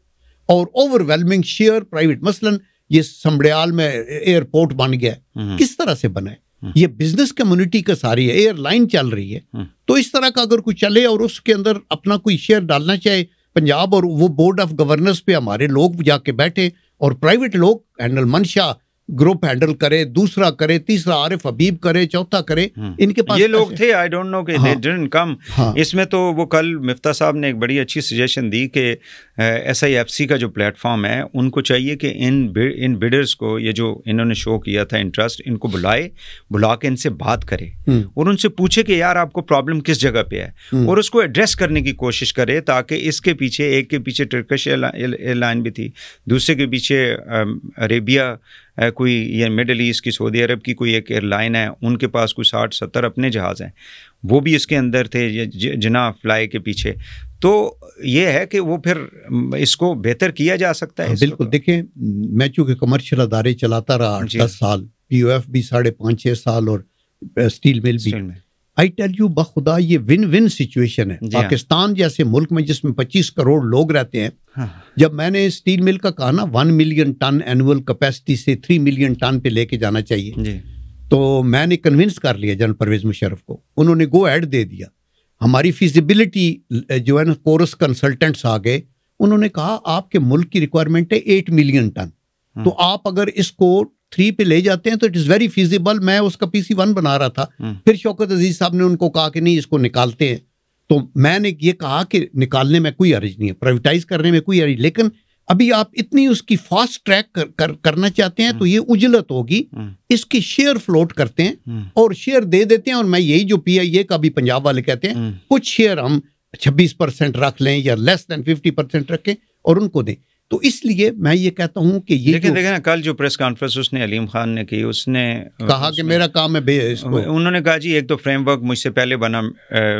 اور اوور ویلمنگ شیئر پرائیویٹ, مثلاً یہ سمبڑیال میں ایئرپورٹ بن گیا ہے, کس طرح سے بنا ہے, یہ بزنس کمیونٹی کا ساری ہے, ایئر لائن چل رہی ہے. تو اس طرح کا اگر کوئی چلے اور اس کے اندر اپنا کوئی شیئر ڈالنا چاہے پنجاب, اور وہ بورڈ آف گورنرز پہ ہمارے لوگ جا کے بیٹھے اور پرائیویٹ لوگ ہینڈل, منشا گروپ ہینڈل کرے, دوسرا کرے, تیسرا عارف حبیب کرے, چوتھا کرے, ان کے پاس یہ لوگ تھے. آئی ڈونٹ نو کہ they didn't come. اس میں تو وہ کل مفتاح صاحب نے ایک بڑی اچھی سجیشن دی کہ ایس آئی ایف سی کا جو پلیٹ فارم ہے ان کو چاہیے کہ ان بیڈرز کو, یہ جو انہوں نے شو کیا تھا انٹرسٹ, ان کو بلا کے ان سے بات کرے اور ان سے پوچھے کہ یار آپ کو پرابلم کس جگہ پہ ہے, اور اس کو ایڈریس کرنے کی کوشش کرے, تاکہ اس کے پیچھے, ایک کے پیچھے ٹرکش ایئر لائن بھی تھی, دوسرے کے پیچھے عربیہ کوئی, یہ مڈل ایسٹ کی, سعودی عرب کی کوئی ایک ایئر لائن ہے, ان کے پاس کوئی 60-70 اپنے جہاز ہیں, وہ بھی اس کے اندر تھے جنا فلائی کے پیچھے. تو یہ ہے کہ وہ پھر اس کو بہتر کیا جا سکتا ہے. بالکل. دیکھیں میں چونکہ کمرشل ادارے چلاتا رہا 8-10 سال, پی او ایف بھی 5.5-6 سال اور اسٹیل مل بھی, آئی ٹیل یو بخدا یہ ون ون سچویشن ہے. پاکستان جیسے ملک میں جس میں 25 کروڑ لوگ رہتے ہیں, جب میں نے اسٹیل مل کا کہا نا 1 ملین ٹن اینول کیپیسٹی سے 3 ملین ٹن پہ لے کے جانا چاہیے, تو میں نے کنونس کر لیا جنرل پرویز مشرف کو, انہوں نے گو ایڈ دے دیا. ہماری فیزیبلٹی جو ہے نا کورس کنسلٹنٹس آ گئے, انہوں نے کہا آپ کے ملک کی ریکوائرمنٹ ہے 8 ملین ٹن, تو آپ اگر اس کو 3 پہ لے جاتے ہیں تو اٹ از ویری فیزیبل. میں اس کا PC1 بنا رہا تھا, پھر شوکت عزیز صاحب نے ان کو کہا کہ نہیں اس کو نکالتے ہیں, تو میں نے یہ کہا کہ نکالنے میں کوئی حرج نہیں ہے, پرائیویٹائز کرنے میں کوئی حرج, لیکن ابھی آپ اتنی اس کی فاسٹ ٹریک کرنا چاہتے ہیں تو یہ اجلت ہوگی. اس کی شیئر فلوٹ کرتے ہیں اور شیئر دے دیتے ہیں, اور میں یہی جو PIA کا بھی پنجاب والے کہتے ہیں کچھ شیئر ہم 26% رکھ لیں یا لیس دین 50% رکھیں اور ان کو دیں. تو اس لیے میں یہ کہتا ہوں کہ یہ دیکھیں نا, کل جو پریس کانفرنس اس نے علیم خان نے کی, اس نے کہا کہ میرا کام ہے انہوں نے کہا جی ایک تو فریم ورک مجھ سے پہلے بنا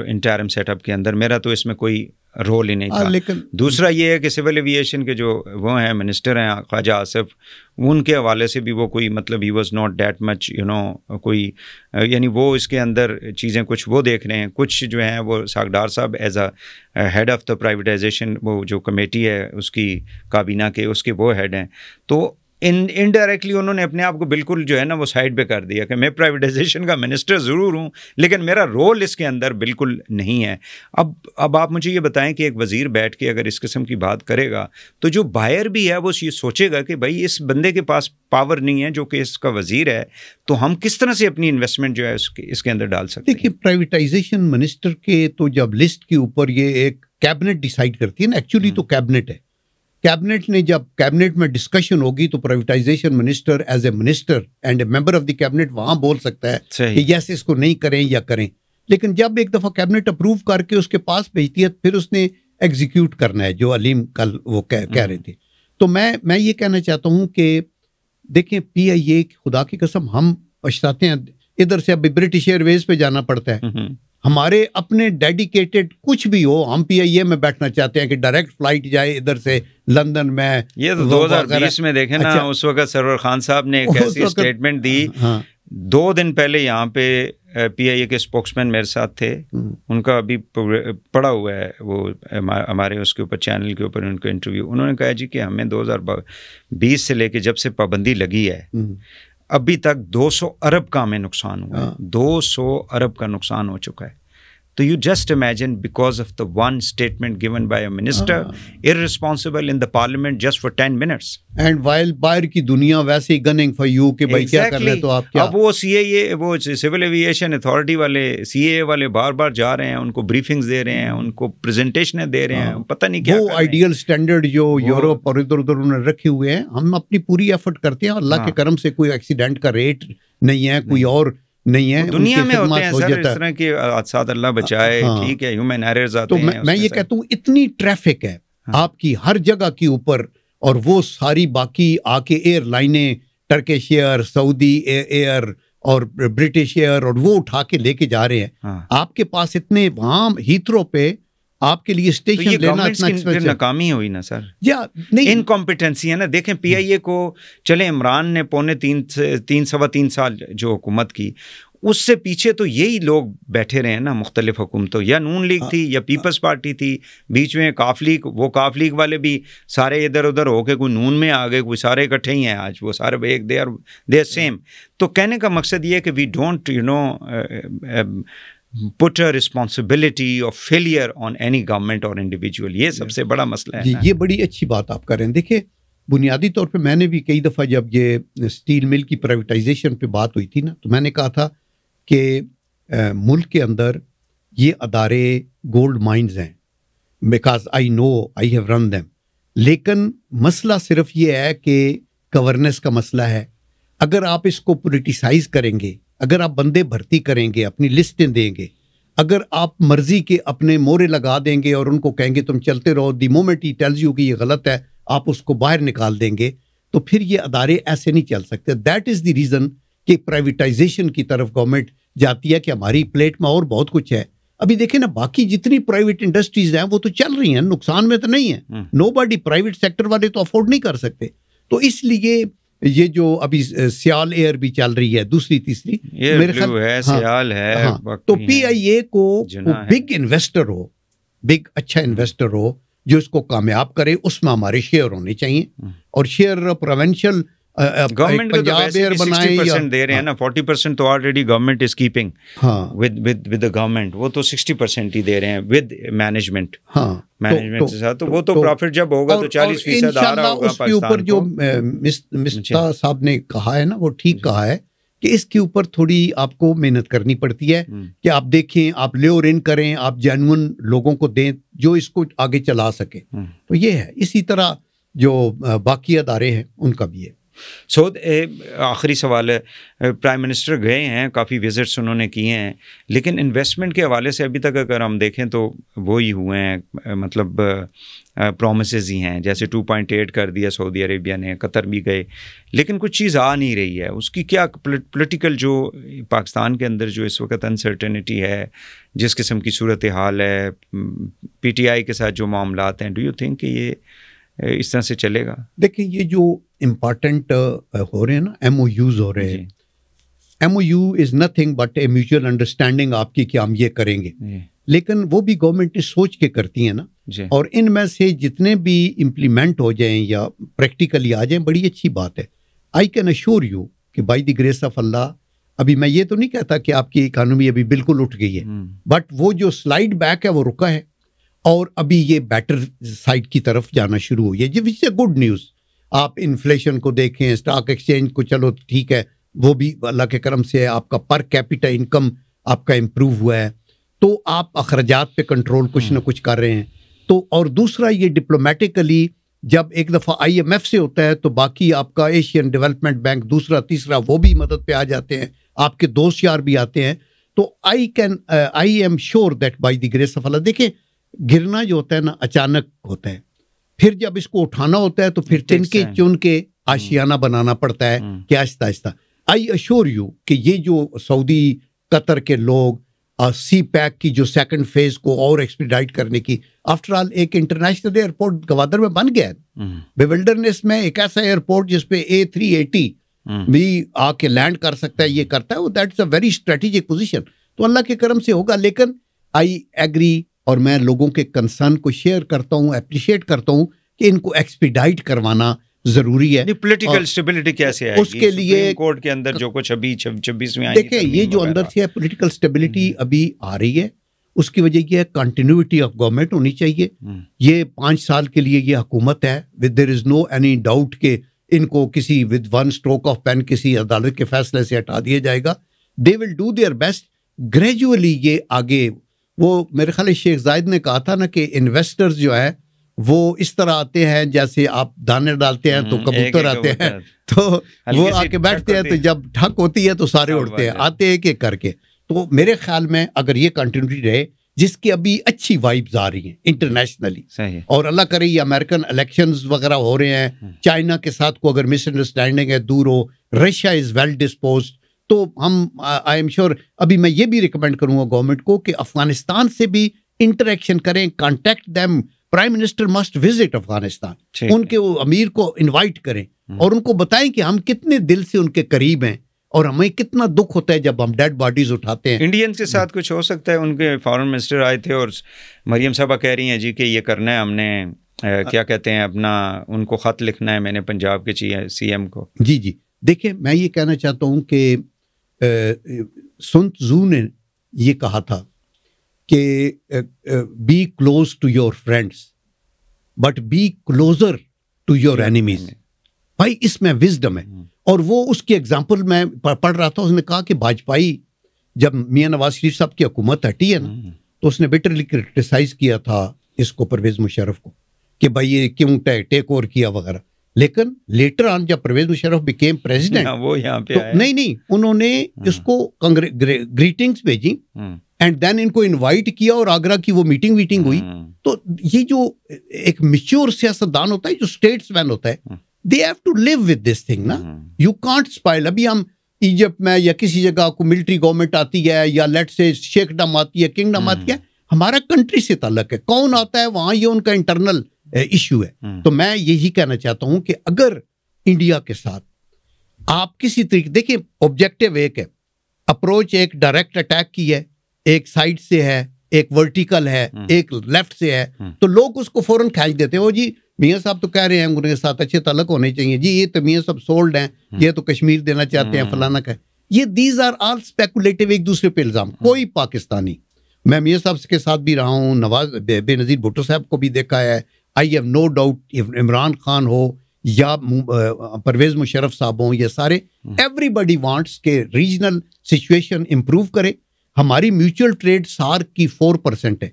انٹرم سیٹ اپ کے اندر, میرا تو اس میں کوئی رول ہی نہیں تھا. لیکن دوسرا یہ ہے کہ سول ایویشن کے جو وہ ہیں منسٹر ہیں خواجہ آصف, ان کے حوالے سے بھی وہ کوئی مطلب he was not that much کوئی, یعنی وہ اس کے اندر چیزیں کچھ وہ دیکھ رہے ہیں, کچھ جو ہیں وہ ساگدار صاحب as a head of the privatisation, وہ جو کمیٹی ہے اس کی کابینہ کے, اس کے وہ ہیڈ ہیں. تو انڈائریکٹلی انہوں نے اپنے آپ کو بالکل جو ہے نا وہ سائڈ پہ کر دیا کہ میں پرائیویٹائزیشن کا منسٹر ضرور ہوں لیکن میرا رول اس کے اندر بالکل نہیں ہے. اب آپ مجھے یہ بتائیں کہ ایک وزیر بیٹھ کے اگر اس قسم کی بات کرے گا تو جو بائر بھی ہے وہ یہ سوچے گا کہ بھائی اس بندے کے پاس پاور نہیں ہے جو کہ اس کا وزیر ہے, تو ہم کس طرح سے اپنی انویسٹمنٹ جو ہے اس کے اندر ڈال سکتے ہیں. دیکھیے پرائیویٹائزیشن منسٹر کے تو جب لسٹ کے اوپر یہ ایک کیبنٹ ڈیسائیڈ کرتی ہے نا, ایکچولی تو کیبنٹ ہے, کیبنٹ نے جب کیبنٹ میں ڈسکشن ہوگی تو privatisation minister as a minister and a member of the cabinet وہاں بول سکتا ہے کہ یس اس کو نہیں کریں یا کریں, لیکن جب ایک دفعہ کیبنٹ اپروو کر کے اس کے پاس بھیجتی ہے پھر اس نے ایگزیکیوٹ کرنا ہے, جو علیم کل وہ کہہ رہے تھے. تو میں یہ کہنا چاہتا ہوں کہ دیکھیں PIA خدا کی قسم ہم پچھتاتے ہیں, ادھر سے ابھی برٹش ایئر ویز پہ جانا پڑتا ہے, ہمارے اپنے ڈیڈیکیٹڈ کچھ بھی ہو, ہم PIA میں بیٹھنا چاہتے ہیں کہ ڈائریکٹ فلائٹ جائے ادھر سے لندن میں. یہ تو 2020 میں دیکھیں نا, اس وقت سرور خان صاحب نے ایک ایسی اسٹیٹمنٹ دی, 2 دن پہلے یہاں پہ PIA کے اسپوکس مین میرے ساتھ تھے, ان کا ابھی پڑا ہوا ہے وہ ہمارے اس کے اوپر چینل کے اوپر ان کا انٹرویو, انہوں نے کہا جی کہ ہمیں 2020 سے لے کے جب سے پابندی لگی ہے ابھی تک 200 ارب کا ہمیں نقصان ہوا ہے, 200 ارب کا نقصان ہو چکا ہے. تو you just imagine because of the one statement given by a minister irresponsible in the parliament just for 10 minutes. And while باہر کی دنیا ویسے ہی gunning for you کہ بھائی کیا کر رہے تو آپ کیا. اب وہ CAA وہ سول ایویشن اتھارٹی والے CAA والے بار بار جا رہے ہیں, ان کو بریفنگز دے رہے ہیں, ان کو پریزنٹیشنیں دے رہے ہیں, پتہ نہیں کیا. وہ آئیڈیل سٹینڈرڈ جو یورپ اور ادھر ادھر انہوں نے رکھے ہوئے ہیں, ہم اپنی پوری ایفرٹ کرتے ہیں, اللہ کے کرم سے کوئی ایکسیڈنٹ کا ریٹ نہیں ہے, کوئی اور نہیں ہے. دنیا میں ہوتے ہیں سر اس طرح کے حادثات, اللہ بچائے, ٹھیک ہے, ہیومن ایررز آتے ہیں. تو میں یہ کہتا ہوں اتنی ٹریفک ہے آپ کی ہر جگہ کے اوپر, اور وہ ساری باقی آ کے ایئر لائنیں, ٹرکش ایئر, سعودی ایئر اور برٹش ایئر, اور وہ اٹھا کے لے کے جا رہے ہیں. آپ کے پاس اتنے وہاں ہیتھرو پہ آپ کے لیے اسٹیشن لینا اتنا ناکامی ہوئی نا سر, انکمپیٹنسی ہے نا. دیکھیں PIA کو چلے عمران نے 3.5 سال جو حکومت کی, اس سے پیچھے تو یہی لوگ بیٹھے رہے ہیں نا, مختلف حکومتوں, یا نون لیگ تھی یا پیپلز پارٹی تھی, بیچ میں کاف لیگ, وہ کاف لیگ والے بھی سارے ادھر ادھر ہو کے کوئی نون میں آ گئے, کوئی سارے اکٹھے ہی ہیں آج, وہ سارے ایک دے آر سیم. تو کہنے کا مقصد یہ ہے کہ we don't put a responsibility of failure on any government or individual. یہ سب سے بڑا مسئلہ ہے. یہ بڑی اچھی بات آپ کر رہے ہیں. دیکھیں بنیادی طور پہ میں نے بھی کئی دفعہ جب یہ اسٹیل مل کی پرائیویٹائزیشن پہ بات ہوئی تھی نا, تو میں نے کہا تھا کہ ملک کے اندر یہ ادارے گولڈ مائنز ہیں, because I know I have run them. لیکن مسئلہ صرف یہ ہے کہ گورننس کا مسئلہ ہے. اگر آپ اس کو پولیٹیسائز کریں گے, اگر آپ بندے بھرتی کریں گے, اپنی لسٹیں دیں گے, اگر آپ مرضی کے اپنے مورے لگا دیں گے اور ان کو کہیں گے تم چلتے رہو, the moment he tells you کہ یہ غلط ہے آپ اس کو باہر نکال دیں گے, تو پھر یہ ادارے ایسے نہیں چل سکتے. دیٹ از دی ریزن کہ پرائیویٹائزیشن کی طرف گورنمنٹ جاتی ہے کہ ہماری پلیٹ میں اور بہت کچھ ہے. ابھی دیکھیں نا باقی جتنی پرائیویٹ انڈسٹریز ہیں وہ تو چل رہی ہیں, نقصان میں تو نہیں ہے. نو باڈی, پرائیویٹ سیکٹر والے تو افورڈ نہیں کر سکتے. تو اس لیے یہ جو ابھی سیال ایئر بھی چل رہی ہے دوسری تیسری میرے خیال ہے سیال ہے. تو پی آئی اے کو بگ انویسٹر ہو, بگ اچھا انویسٹر ہو جو اس کو کامیاب کرے, اس میں ہمارے شیئر ہونے چاہیے. اور شیئر پروونشل گورنمنٹ پنجاب ایئر بنائیں 60% دے رہے ہیں نا, 40% تو already government is keeping with the government, وہ تو 60% ہی دے رہے ہیں ود مینجمنٹ. مینجمنٹ کے ساتھ تو وہ تو پروفٹ جب ہوگا تو 40% آ رہا ہوگا پاکستان کو. اس کے اوپر جو مصطفیٰ صاحب نے کہا ہے نا وہ ٹھیک کہا ہے کہ اس کے اوپر تھوڑی آپ کو محنت کرنی پڑتی ہے کہ آپ دیکھیں, آپ لیور ان کریں, آپ جینون لوگوں کو دیں جو اس کو آگے چلا سکے. تو یہ ہے. اسی طرح جو باقی ادارے ہیں ان کا بھی ہے. آخری سوال ہے, پرائم منسٹر گئے ہیں, کافی وزٹس انہوں نے کیے ہیں, لیکن انویسٹمنٹ کے حوالے سے ابھی تک اگر ہم دیکھیں تو وہی ہوئے ہیں, مطلب پرومسز ہی ہیں. جیسے 2.8 کر دیا سعودی عربیہ نے, قطر بھی گئے, لیکن کچھ چیز آ نہیں رہی ہے. اس کی کیا پولیٹیکل جو پاکستان کے اندر جو اس وقت انسرٹنٹی ہے, جس قسم کی صورتحال ہے, پی ٹی آئی کے ساتھ جو معاملات ہیں, ڈو یو تھنک کہ یہ اس طرح سے چلے گا؟ دیکھیں یہ جو امپارٹنٹ ہو رہے ہیں نا, ایم او یوز ہو رہے ہیں, M O U is nothing but a mutual understanding آپ کی کہ ہم یہ کریں گے, لیکن وہ بھی گورنمنٹ سوچ کے کرتی ہیں نا. اور ان میں سے جتنے بھی امپلیمنٹ ہو جائیں یا پریکٹیکلی آ جائیں بڑی اچھی بات ہے. آئی کین اشور یو کہ بائی دی گریس آف اللہ, ابھی میں یہ تو نہیں کہتا کہ آپ کی اکانومی ابھی بالکل اٹھ گئی ہے, بٹ وہ جو سلائڈ بیک ہے وہ رکا ہے, اور ابھی یہ بیٹر سائڈ کی طرف جانا شروع ہوئی ہے, جس سے گڈ نیوز. آپ انفلیشن کو دیکھیں, اسٹاک ایکسچینج کو, چلو ٹھیک ہے وہ بھی اللہ کے کرم سے آپ کا پر کیپیٹا انکم آپ کا امپروو ہوا ہے, تو آپ اخراجات پہ کنٹرول کچھ نہ کچھ کر رہے ہیں. تو اور دوسرا یہ ڈپلومیٹکلی جب ایک دفعہ آئی ایم ایف سے ہوتا ہے تو باقی آپ کا ایشین ڈیولپمنٹ بینک دوسرا تیسرا وہ بھی مدد پہ آ جاتے ہیں, آپ کے دوست یار بھی آتے ہیں. تو I am sure that by the grace of Allah. دیکھیں گرنا جو ہوتا ہے نا اچانک ہوتا ہے, پھر جب اس کو اٹھانا ہوتا ہے تو پھر چن کے آشیانہ بنانا پڑتا ہے کہ آہستہ آہستہ. آئی اشور یو کہ یہ جو سعودی قطر کے لوگ سی پیک کی جو سیکنڈ فیز کو اور ایکسپیڈائٹ کرنے کی, آفٹر آل ایک انٹرنیشنل ایئرپورٹ گوادر میں بن گیا ہے, بیولڈرنس میں ایک ایسا ایئرپورٹ جس پہ A380 بھی آ کے لینڈ کر سکتا ہے, یہ کرتا ہے, that's a very strategic position. تو اللہ کے کرم سے ہوگا, لیکن آئی ایگری اور میں لوگوں کے کنسرن کو شیئر کرتا ہوں, اپریشیٹ کرتا ہوں کہ ان کو ایکسپیڈائٹ کروانا ضروری ہے. پولیٹیکل اسٹیبلٹی کیسے آئے گی اس کے لیے کورٹ کے اندر جو کچھ ابھی 26 میں آئی, دیکھیں یہ جو اندر سے ہے پولیٹیکل اسٹیبلٹی ابھی آ رہی ہے, اس کی وجہ یہ ہے کنٹینیوٹی آف گورنمنٹ ہونی چاہیے. یہ 5 سال کے لیے یہ حکومت ہے, دیر از نو اینی ڈاؤٹ کہ ان کو کسی with one stroke of pen کسی عدالت کے فیصلے سے ہٹا دیا جائے گا. They will do their best. Gradually یہ آگے, وہ میرے خیال شیخ زائد نے کہا تھا نا کہ انویسٹرز جو ہے وہ اس طرح آتے ہیں جیسے آپ دانے ڈالتے ہیں تو کبوتر آتے ہیں, تو وہ آ کے بیٹھتے ہیں, تو جب ٹھک ہوتی ہے تو سارے اڑتے ہیں, آتے ہیں کہ کر کے. تو میرے خیال میں اگر یہ کنٹینیوٹی رہے, جس کی ابھی اچھی وائبز آ رہی ہیں انٹرنیشنلی, اور اللہ کرے یہ امریکن الیکشنز وغیرہ ہو رہے ہیں, چائنا کے ساتھ کو اگر مس انڈرسٹینڈنگ ہے دور ہو, رشیا از ویل ڈسپوزڈ, تو ہم آئی ایم شیور ابھی میں یہ بھی ریکمینڈ کروں گا گورنمنٹ کو کہ افغانستان سے بھی انٹریکشن کریں, contact them. Prime minister must visit Afghanistan, ان کے امیر کو انوائٹ کریں اور ان کو بتائیں کہ ہم کتنے دل سے ان کے قریب ہیں اور ہمیں کتنا دکھ ہوتا ہے جب ہم ڈیڈ باڈیز اٹھاتے ہیں. انڈینس کے ساتھ کچھ ہو سکتا ہے, ان کے فارن منسٹر آئے تھے اور مریم صاحبہ کہہ رہی ہیں جی کہ یہ کرنا ہے ہم نے, کیا کہتے ہیں اپنا, ان کو خط لکھنا ہے میں نے پنجاب کے سی ایم کو. جی دیکھیں میں یہ کہنا چاہتا ہوں کہ سن تزو نے یہ کہا تھا کہ be close to your friends but be closer to your enemies. بھائی اس میں وزڈم ہے, اور وہ اس کی ایگزامپل میں پڑھ رہا تھا. اس نے کہا کہ واجپئی جب میاں نواز شریف صاحب کی حکومت ہٹی ہے نا, تو اس نے بیٹرلی کرٹیسائز کیا تھا اس کو, پرویز مشرف کو, کہ بھائی یہ کیوں ٹیک اوور کیا وغیرہ. لیکن لیٹر آن جب پرویز مشرف بیکیم پریزیڈنٹ, وہ یہاں پہ نہیں انہوں نے اس کو گریٹنگز بھیجی اینڈ دین ان کو انوائٹ کیا اور آگرہ کی وہ میٹنگ ہوئی. تو یہ جو ایک میچور سیاستدان ہوتا ہے, جو اسٹیٹس مین ہوتا ہے, they have to live with this thing نا, یو کانٹ اسپائل. ابھی ہم ایجپٹ میں یا کسی جگہ کو ملٹری گورنمنٹ آتی ہے یا لیٹ سے شیخڈم آتی ہے, کنگڈم آتی ہے, ہمارا کنٹری سے تعلق ہے, کون آتا ہے وہاں, یہ ان کا انٹرنل ایشو ہے. تو میں یہی کہنا چاہتا ہوں کہ اگر انڈیا کے ساتھ آپ کسی طریقے دیکھیں آبجیکٹو ایک ہے, اپروچ ایک ڈائریکٹ اٹیک کی ہے, ایک سائڈ سے ہے, ایک ورٹیکل ہے, ایک لیفٹ سے ہے, تو لوگ اس کو فوراً کھینچ دیتے ہیں. وہ جی میاں صاحب تو کہہ رہے ہیں ان کے ساتھ اچھے تعلق ہونے چاہیے, جی یہ تو میاں صاحب سولڈ ہیں, یہ تو کشمیر دینا چاہتے ہیں, فلانا کا. یہ دیز آر آل اسپیکولیٹو, ایک دوسرے پہ الزام. کوئی پاکستانی, میں میاں صاحب کے ساتھ بھی رہا ہوں, نواز بے نظیر بھٹو صاحب کو بھی دیکھا ہے, I have no doubt Imran Khan ہو یا پرویز مشرف صاحب ہوں, یہ سارے ایوری بڈی وانٹس کہ ریجنل سچویشن امپروو کرے. ہماری میوچل ٹریڈ سارک کی 4% ہے,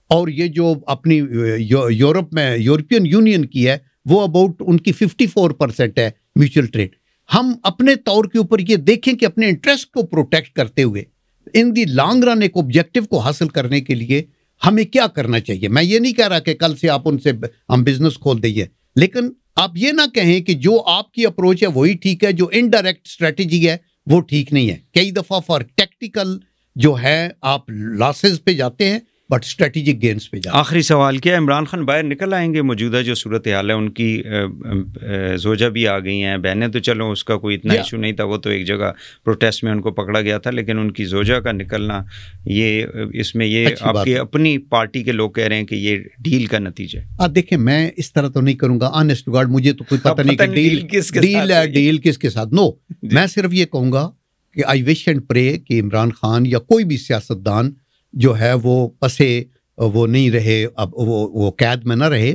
اور یہ جو اپنی یورپ میں یورپین یونین کی ہے وہ اباؤٹ ان کی 54% ہے میوچل ٹریڈ. ہم اپنے طور کے اوپر یہ دیکھیں کہ اپنے انٹرسٹ کو پروٹیکٹ کرتے ہوئے ان دی لانگ رن ایک آبجیکٹو کو حاصل کرنے کے لیے ہمیں کیا کرنا چاہیے. میں یہ نہیں کہہ رہا کہ کل سے آپ ان سے ہم بزنس کھول دیں, لیکن آپ یہ نہ کہیں کہ جو آپ کی اپروچ ہے وہی ٹھیک ہے, جو انڈائریکٹ اسٹریٹجی ہے وہ ٹھیک نہیں ہے. کئی دفعہ فار ٹیکٹیکل جو ہے آپ لاسز پہ جاتے ہیں بٹ اسٹریٹجک گینز پہ جاتے ہیں. آخری سوال کیا عمران خان باہر نکل آئیں گے؟ موجودہ جو صورتحال ہے, ان کی زوجہ بھی آ گئی ہیں, بہنیں تو چلو اس کا کوئی اتنا ایشو نہیں تھا, وہ تو ایک جگہ پروٹیسٹ میں ان کو پکڑا گیا تھا, لیکن ان کی زوجہ کا نکلنا, یہ اس میں یہ آپ کی اپنی پارٹی کے لوگ کہہ رہے ہیں کہ یہ ڈیل کا نتیجہ ہے. دیکھیں میں اس طرح تو نہیں کروں گا, آنیسٹ ٹو گاڈ مجھے تو کوئی پتہ نہیں کہ ڈیل کس کے ساتھ. نو, میں صرف یہ کہوں گا کہ آئی وش اینڈ پرے کہ عمران خان یا کوئی بھی سیاستدان جو ہے وہ پسے وہ نہیں رہے, اب وہ قید میں نہ رہے.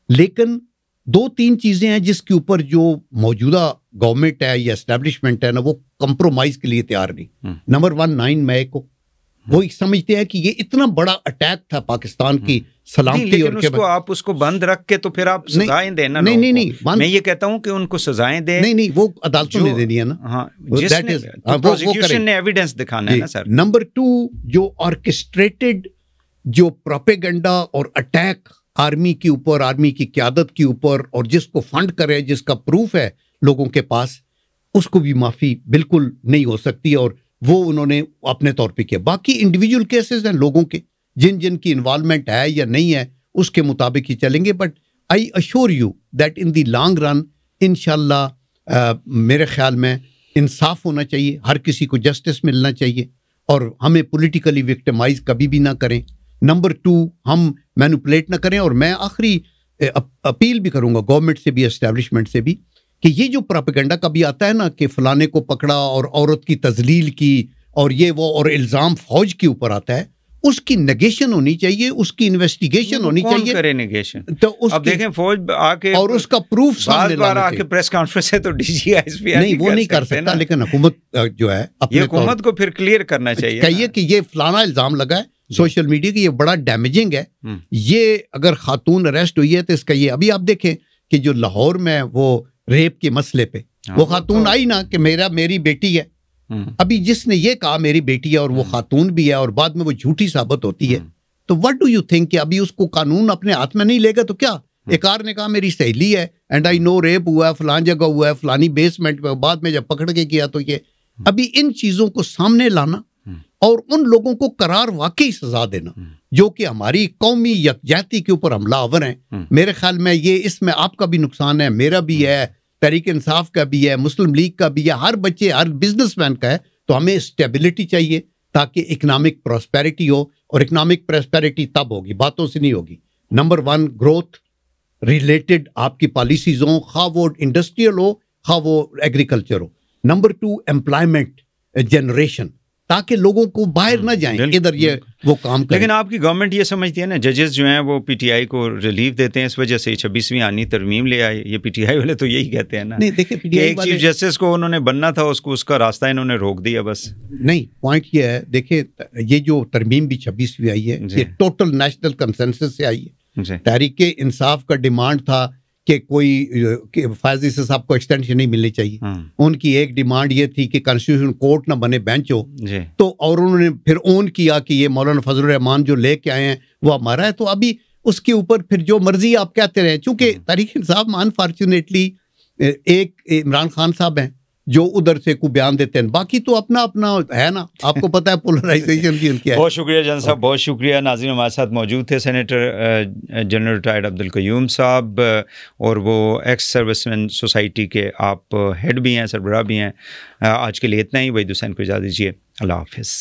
لیکن 2-3 چیزیں ہیں جس کے اوپر جو موجودہ گورنمنٹ ہے یا اسٹیبلشمنٹ ہے نا, وہ کمپرومائز کے لیے تیار نہیں. نمبر 1 9 مئی کو وہ سمجھتے ہیں کہ یہ اتنا بڑا اٹیک تھا پاکستان کی سلامتی, اور اس کو آپ اس کو بند رکھ کے تو پھر آپ سزائیں دینا. نہیں, میں یہ کہتا ہوں کہ ان کو سزائیں دیں. نہیں, وہ عدالتوں نے دینی ہے نا. ہاں, پروسیکیوشن نے ایویڈنس دکھانا ہے نا سر. نمبر 2 جو آرکسٹریٹڈ جو پروپیگنڈا اور اٹیک آرمی کے اوپر, آرمی کی قیادت کے اوپر, اور جس کو فنڈ کرے, جس کا پروف ہے لوگوں کے پاس, اس کو بھی معافی بالکل نہیں ہو سکتی, اور وہ انہوں نے اپنے طور پہ کیا. باقی انڈیویجول کیسز ہیں لوگوں کے, جن کی انوالومنٹ ہے یا نہیں ہے اس کے مطابق ہی چلیں گے. But I assure you that in the long run انشاءاللہ میرے خیال میں انصاف ہونا چاہیے, ہر کسی کو جسٹس ملنا چاہیے, اور ہمیں پولیٹیکلی وکٹمائز کبھی بھی نہ کریں. نمبر 2 ہم مینوپولیٹ نہ کریں. اور میں آخری اپیل بھی کروں گا گورنمنٹ سے بھی, اسٹیبلشمنٹ سے بھی, کہ یہ جو پروپیگنڈا کبھی آتا ہے نا کہ فلانے کو پکڑا اور عورت کی تذلیل کی اور یہ وہ, اور الزام فوج کے اوپر آتا ہے, اس کی نیگیشن ہونی چاہیے, اس کی انویسٹیگیشن ہونی چاہیے. کون کرے نیگیشن؟ تو اب دیکھیں فوج آ کے اور اس کا پروف سامنے لانا آ کے پریس کانفرنس ہے تو ڈی جی ایس پی نہیں, وہ نہیں کر سکتا. لیکن حکومت جو ہے یہ حکومت کو پھر کلیئر کرنا چاہیے, کہیے کہ یہ فلانا الزام لگا ہے سوشل میڈیا کی, یہ بڑا ڈیمیجنگ ہے. یہ اگر خاتون اریسٹ ہوئی ہے تو اس کا یہ, ابھی آپ دیکھیں کہ جو لاہور میں وہ ریپ کے مسئلے پہ وہ خاتون آئی نا کہ میری بیٹی ہے. ابھی جس نے یہ کہا میری بیٹی ہے اور وہ خاتون بھی ہے, اور بعد میں وہ جھوٹی ثابت ہوتی ہے, تو وٹ ڈو یو تھنک کہ ابھی اس کو قانون اپنے ہاتھ میں نہیں لے گا تو کیا؟ ایک اور نے کہا میری سہیلی ہے اینڈ آئی نو ریپ ہوا ہے, فلان جگہ ہوا ہے, فلانی بیسمنٹ میں, بعد میں جب پکڑ کے کیا تو یہ. ابھی ان چیزوں کو سامنے لانا اور ان لوگوں کو قرار واقعی سزا دینا جو کہ ہماری قومی یکجہتی کے اوپر حملہ آور ہیں, میرے خیال میں یہ اس میں آپ کا بھی نقصان ہے, میرا بھی ہے, تحریک انصاف کا بھی ہے, مسلم لیگ کا بھی ہے, ہر بچے ہر بزنس مین کا ہے. تو ہمیں اسٹیبلٹی چاہیے تاکہ اکنامک پراسپیرٹی ہو, اور اکنامک پراسپیرٹی تب ہوگی, باتوں سے نہیں ہوگی. نمبر 1 گروتھ ریلیٹڈ آپ کی پالیسیز ہوں, خواہ وہ انڈسٹریل ہو خواہ وہ ایگریکلچر ہو. نمبر 2 امپلائمنٹ جنریشن, تاکہ لوگوں کو باہر نہ جائیں ادھر یہ وہ کام کریں. لیکن آپ کی گورنمنٹ یہ سمجھتی ہے نا, ججز جو ہیں وہ پی ٹی آئی کو ریلیف دیتے ہیں, اس وجہ سے 26ویں آئینی ترمیم لے آئے. یہ پی ٹی آئی والے تو یہی کہتے ہیں نا, نہیں دیکھیں پی ٹی آئی ایک چیف جسٹس کو انہوں نے بننا تھا, اس کا راستہ انہوں نے روک دیا بس. نہیں, پوائنٹ یہ ہے, دیکھیں یہ جو ترمیم بھی 26ویں آئی ہے یہ ٹوٹل نیشنل کنسنسس سے آئی ہے. تحریک انصاف کا ڈیمانڈ تھا کہ کوئی فائز عیسی صاحب کو ایکسٹینشن نہیں ملنی چاہیے. ان کی ایک ڈیمانڈ یہ تھی کہ کانسٹیٹیوشن کورٹ نہ بنے, بینچ ہو. تو اور انہوں نے پھر اون کیا کہ یہ مولانا فضل الرحمان جو لے کے آئے ہیں وہ ہمارا ہے. تو ابھی اس کے اوپر پھر جو مرضی آپ کہتے رہے, چونکہ تحریک انصاف میں انفارچونیٹلی ایک عمران خان صاحب ہیں جو ادھر سے کو بیان دیتے ہیں. باقی تو اپنا اپنا ہے نا, آپ کو پتہ ہے پولرائزیشن کی ان کی ہے. بہت شکریہ جان صاحب, بہت شکریہ. ناظرین ہمارے ساتھ موجود تھے سینیٹر جنرل ریٹائرڈ عبدالقیوم صاحب, اور وہ ایکس سروس مین سوسائٹی کے آپ ہیڈ بھی ہیں, سربراہ بھی ہیں. آج کے لیے اتنا ہی. وحید حسین کو اجازت دیجیے. اللہ حافظ.